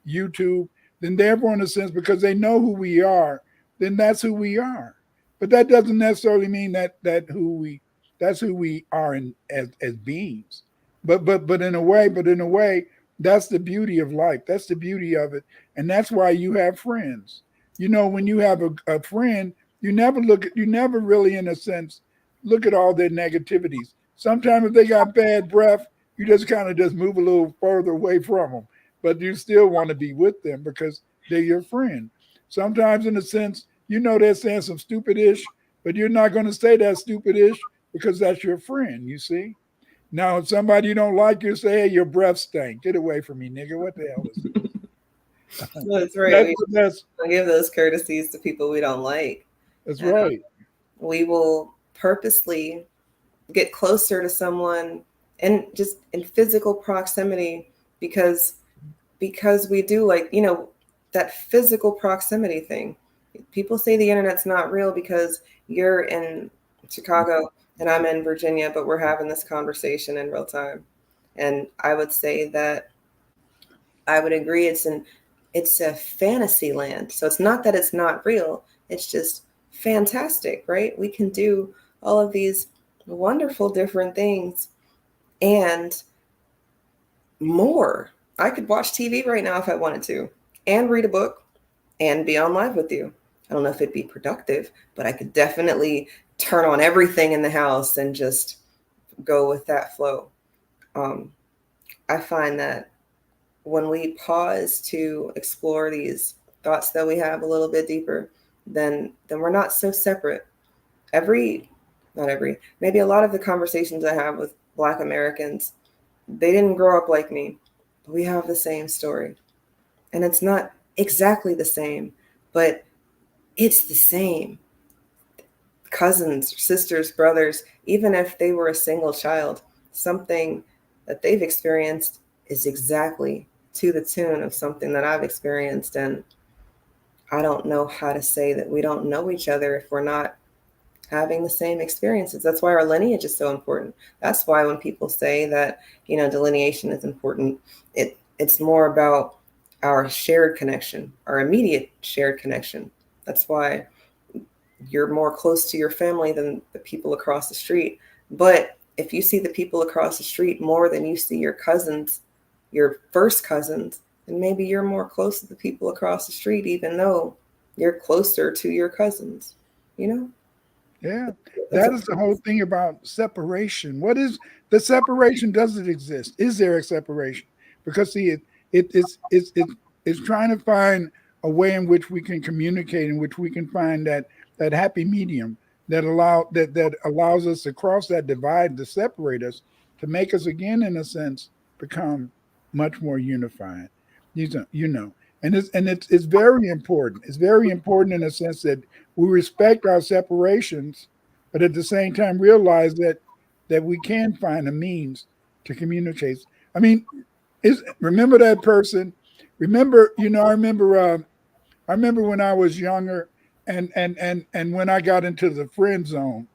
YouTube. Then therefore, in a sense, because they know who we are, then that's who we are. But that doesn't necessarily mean that's who we are as beings. But in a way, that's the beauty of life. That's the beauty of it, and that's why you have friends. When you have a friend, you never really, in a sense, look at all their negativities. Sometimes if they got bad breath, you just kind of just move a little further away from them, but you still want to be with them because they're your friend. Sometimes, in a sense, they're saying some stupid ish, but you're not going to say that stupid ish because that's your friend. You see. Now, if somebody you don't like, you say, "Hey, your breath stank. Get away from me, nigga. What the hell is this?" That's right. That's that's We give those courtesies to people we don't like. that's And right. we will purposely get closer to someone and just in physical proximity because we do, like, that physical proximity thing. People say the internet's not real because you're in Chicago and I'm in Virginia, but we're having this conversation in real time. And I would say that I would agree it's a fantasy land. So it's not that it's not real. It's just fantastic, right? We can do all of these wonderful different things and more. I could watch TV right now if I wanted to, and read a book and be on live with you. I don't know if it'd be productive, but I could definitely turn on everything in the house and just go with that flow. Um, I find that when we pause to explore these thoughts that we have a little bit deeper, then we're not so separate. Every Not every, maybe a lot of the conversations I have with Black Americans, they didn't grow up like me. but we have the same story. And it's not exactly the same, but it's the same. Cousins, sisters, brothers, even if they were a single child, something that they've experienced is exactly to the tune of something that I've experienced. And I don't know how to say that we don't know each other if we're not having the same experiences. That's why our lineage is so important. That's why when people say that, delineation is important, it's more about our shared connection, our immediate shared connection. That's why you're more close to your family than the people across the street. But if you see the people across the street more than you see your cousins, your first cousins, then maybe you're more close to the people across the street, even though you're closer to your cousins, you know? Yeah, That's that a, is the whole thing about separation. What is the separation? Does it exist? Is there a separation? Because see, it's trying to find a way in which we can communicate, in which we can find that happy medium that allows us to cross that divide to separate us, to make us again, in a sense, become much more unified. And it's very important. It's very important in a sense that we respect our separations, but at the same time realize that we can find a means to communicate. I mean, remember that person. Remember, I remember when I was younger, and when I got into the friend zone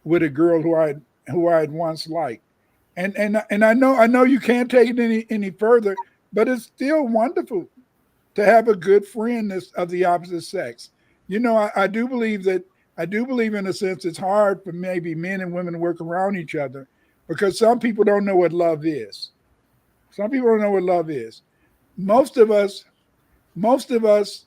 with a girl who I had once liked, and I know you can't take it any further, but it's still wonderful to have a good friend that's of the opposite sex. I do believe that I do believe in a sense it's hard for maybe men and women to work around each other because some people don't know what love is. Some people don't know what love is. Most of us, most of us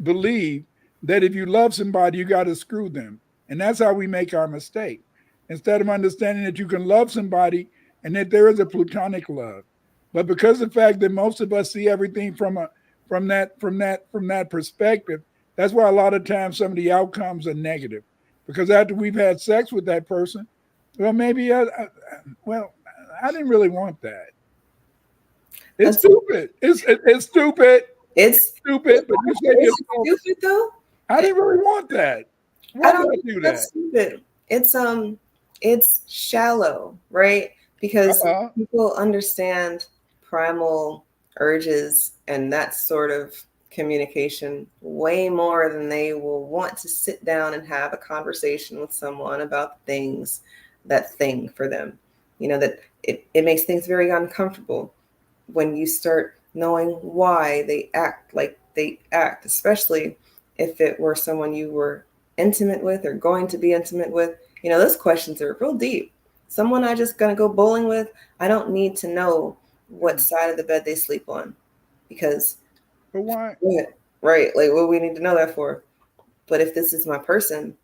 believe that if you love somebody, you got to screw them. And that's how we make our mistake. Instead of understanding that you can love somebody and that there is a platonic love. But because of the fact that most of us see everything from that perspective, that's why a lot of times some of the outcomes are negative. Because after we've had sex with that person, well, maybe well, I didn't really want that. It's that's stupid. It's stupid. it's Stupid. But you say to it's yourself, stupid though. I didn't really want that. I Why did don't I think do that's that? stupid. It's shallow, right? Because Uh-uh. people understand primal urges and that sort of communication way more than they will want to sit down and have a conversation with someone about things that thing for them. That it makes things very uncomfortable when you start knowing why they act like they act, especially if it were someone you were intimate with or going to be intimate with. Those questions are real deep. Someone I just gonna go bowling with, I don't need to know what side of the bed they sleep on because But why? yeah, right, like what we need to know that for. But if this is my person,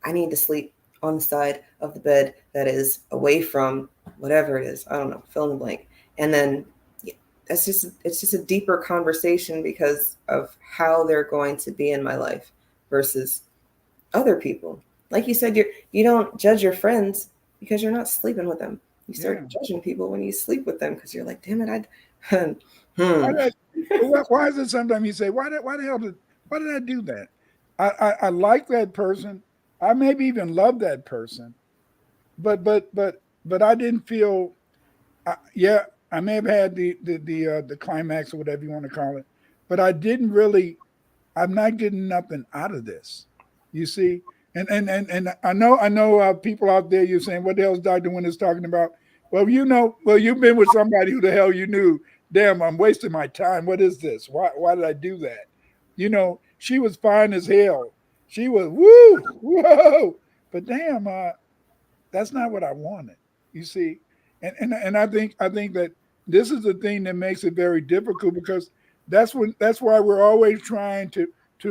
I need to sleep on the side of the bed that is away from whatever it is. I don't know, fill in the blank. And then yeah, it's just a deeper conversation because of how they're going to be in my life versus other people. Like you said, you don't judge your friends because you're not sleeping with them. You Yeah. start judging people when you sleep with them because you're like, damn it, I Why hmm. did I, but why is it sometimes you say, why the hell why did I do that? I like that person. I maybe even love that person, but I didn't feel. Yeah, I may have had the climax or whatever you want to call it, but I didn't really. I'm not getting nothing out of this. You see, and I know people out there. You're saying, what the hell is Dr. Winters talking about? Well, you've been with somebody who the hell you knew. Damn, I'm wasting my time. What is this? Why did I do that? She was fine as hell. She was whoa, but damn, that's not what I wanted. You see, and I think that this is the thing that makes it very difficult because that's why we're always trying to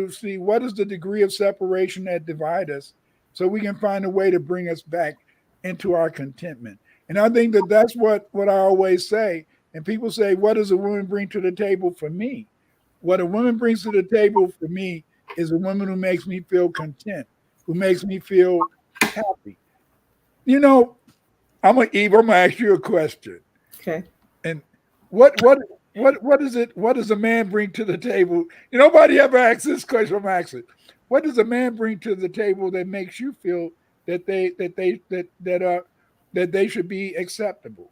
see what is the degree of separation that divide us, so we can find a way to bring us back into our contentment. And I think that that's what I always say. And people say, "What does a woman bring to the table for me?" What a woman brings to the table for me is a woman who makes me feel content, who makes me feel happy. You know, I'm gonna ask you a question. Okay. And what what what is it? What does a man bring to the table? Nobody ever asks this question. I'm asking. What does a man bring to the table that makes you feel that they should be acceptable?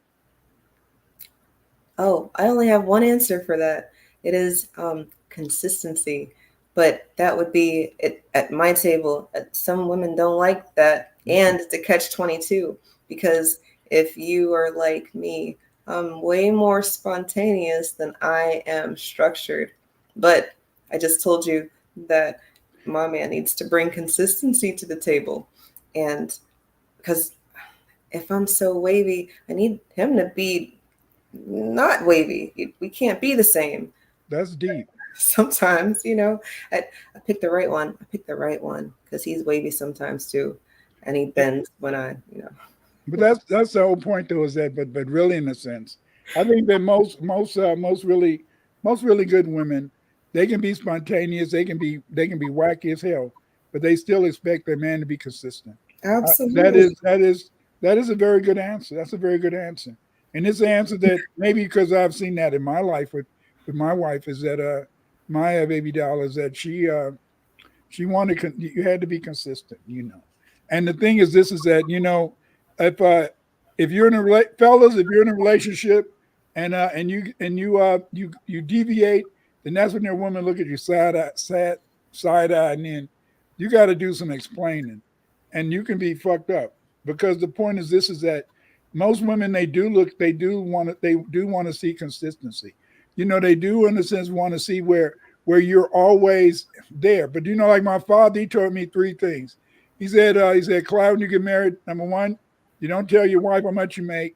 Oh, I only have one answer for that. It is consistency. But that would be it at my table. Some women don't like that. And it's a catch 22 because if you are like me, I'm way more spontaneous than I am structured. But I just told you that my man needs to bring consistency to the table. And because if I'm so wavy, I need him to be not wavy. We can't be the same. That's deep. Sometimes, I picked the right one. I picked the right one because he's wavy sometimes too. And he bends when But that's the whole point, though, is that but really, in a sense, I think that most really good women, they can be spontaneous, they can be wacky as hell, but they still expect their man to be consistent. That absolutely. is that is a very good answer. That's a very good answer, and it's an answer that maybe because I've seen that in my life with my wife is that my baby doll is that she wanted you had to be consistent. And the thing is, this is that if if you're in fellas, if you're in a relationship and you deviate, then that's when your woman look at you side eye, and then you got to do some explaining, and you can be fucked up because the point is this is that most women they do want to see consistency. They do in a sense want to see where you're always there. But like my father, he told me three things. He said, Clyde, when you get married, number one, you don't tell your wife how much you make.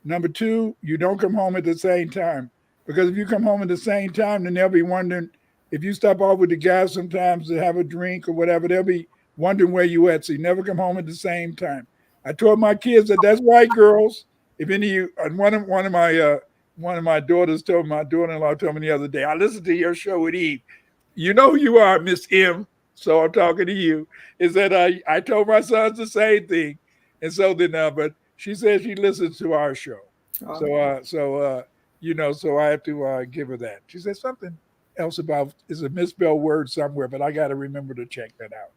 Number two, you don't come home at the same time. Because if you come home at the same time, then they'll be wondering if you stop off with the guys sometimes to have a drink or whatever, they'll be wondering where you at. So you never come home at the same time. I told my kids that's right, girls. If any of you, and one of my daughters told my daughter-in-law told me the other day, I listened to your show with Eve. You know who you are, Miss M. So I'm talking to you. Is that I told my sons the same thing, and so then but she said she listens to our show. Oh, So I have to give her that. She said something else about is a misspelled word somewhere, but I got to remember to check that out.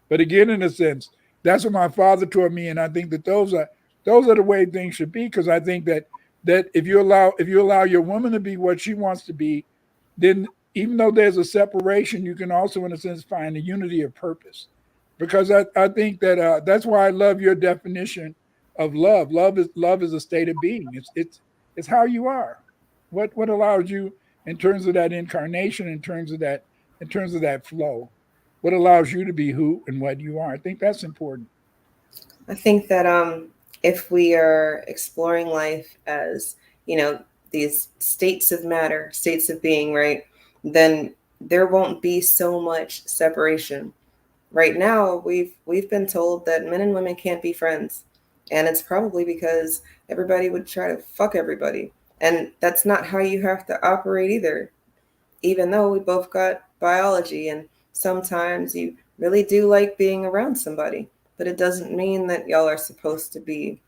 But again, in a sense, that's what my father taught me, and I think that those are the way things should be. Because I think that if you allow your woman to be what she wants to be, then even though there's a separation, you can also, in a sense, find a unity of purpose. Because I think that that's why I love your definition of love. Love is a state of being. It's how you are. What allows you in terms of that incarnation, in terms of that flow, what allows you to be who and what you are. I think that's important. I think that if we are exploring life as, these states of matter, states of being, right, then there won't be so much separation. Right now, we've been told that men and women can't be friends. And it's probably because everybody would try to fuck everybody. And that's not how you have to operate either, even though we both got biology and sometimes you really do like being around somebody, but it doesn't mean that y'all are supposed to be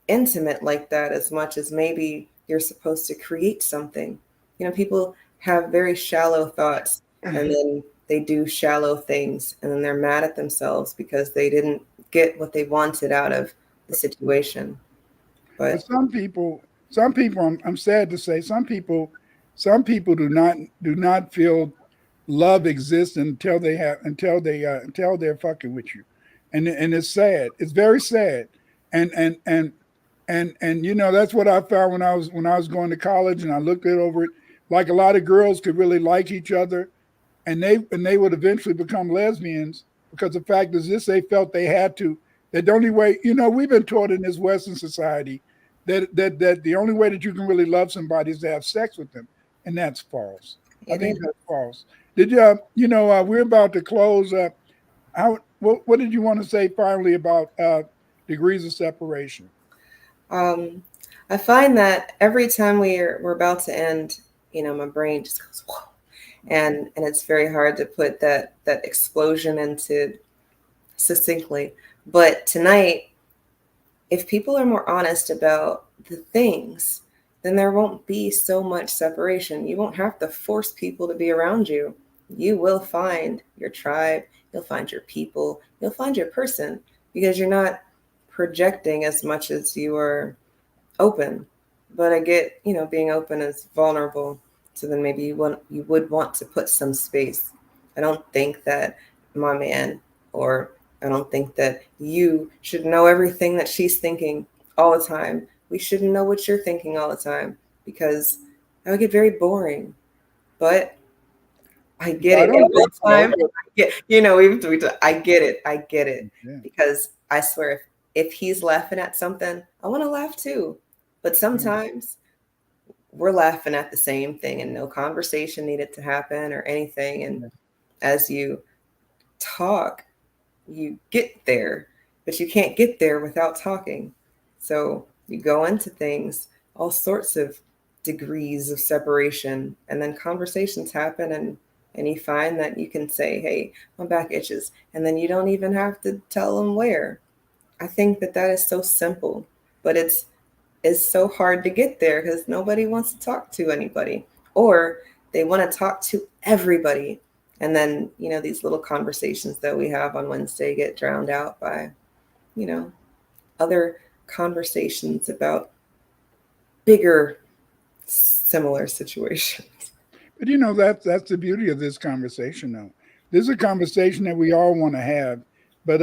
intimate like that as much as maybe you're supposed to create something. People have very shallow thoughts and then they do shallow things and then they're mad at themselves because they didn't get what they wanted out of the situation. But But some people, I'm sad to say, some people do not feel love exists until they're fucking with you, and it's sad. It's very sad, and that's what I found when I was going to college, and I looked it over it. Like a lot of girls could really like each other, and they would eventually become lesbians because the fact is this: they felt they had to. That the only way, we've been taught in this Western society that the only way that you can really love somebody is to have sex with them, and that's false. I it think is. that's false. Did we're about to close. What did you want to say finally about degrees of separation? Um, I find that every time we're about to end, my brain just goes whoa, and it's very hard to put that explosion into succinctly. But tonight, if people are more honest about the things then there won't be so much separation. You won't have to force people to be around you. You will find your tribe, you'll find your people, you'll find your person, because you're not projecting as much as you are open. But I get, being open is vulnerable. So then maybe you would want to put some space. I don't think that my man, or I don't think that you should know everything that she's thinking all the time. We shouldn't know what you're thinking all the time, because that would get very boring. But I get I it. don't In real think so. time, I get it. I get it. Yeah. Because I swear, if he's laughing at something, I want to laugh too. But sometimes we're laughing at the same thing and no conversation needed to happen or anything. And as you talk, you get there, but you can't get there without talking. So you go into things, all sorts of degrees of separation, and then conversations happen, and you find that you can say, hey, my back itches, and then you don't even have to tell them where. I think that is so simple, but it's so hard to get there because nobody wants to talk to anybody, or they want to talk to everybody. And then, these little conversations that we have on Wednesday get drowned out by, other conversations about bigger, similar situations. But that's the beauty of this conversation, though. This is a conversation that we all want to have. But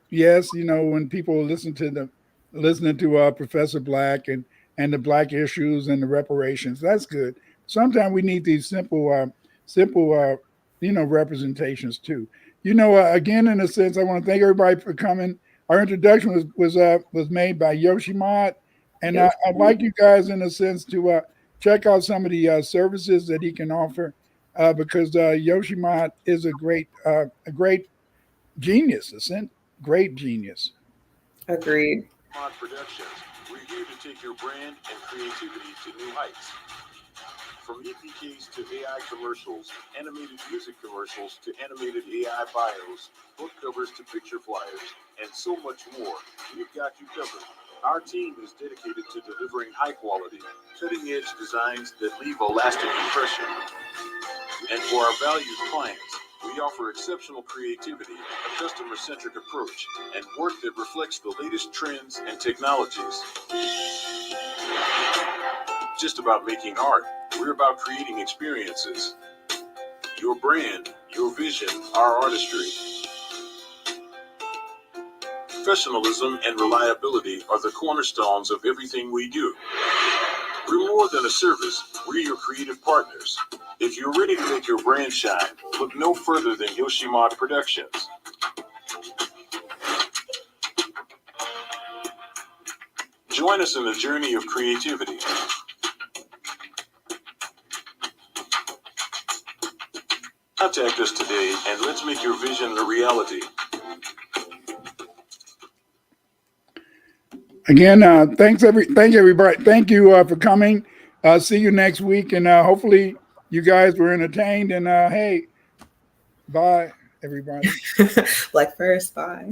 yes, when people listening to Professor Black and the Black issues and the reparations, that's good. Sometimes we need these simple representations too. Again, in a sense, I want to thank everybody for coming. Our introduction was made by Yoshimod, and I'd like you guys, in a sense, to check out some of the services that he can offer, because Yoshimod is a great genius, great genius. Agreed. Productions, we're here to take your brand and creativity to new heights. From EPKs to AI commercials, animated music commercials to animated AI bios, book covers to picture flyers, and so much more, we've got you covered. Our team is dedicated to delivering high-quality, cutting-edge designs that leave a lasting impression. And for our valued clients, we offer exceptional creativity, a customer-centric approach, and work that reflects the latest trends and technologies. Just about making art, we're about creating experiences. Your brand, your vision, our artistry. Professionalism and reliability are the cornerstones of everything we do. We're more than a service, we're your creative partners. If you're ready to make your brand shine, look no further than Yoshimod Productions. Join us in the journey of creativity. Contact us today and let's make your vision a reality. Again, thank everybody. Thank you for coming. See you next week, and hopefully you guys were entertained. And hey, bye, everybody. Like first, bye.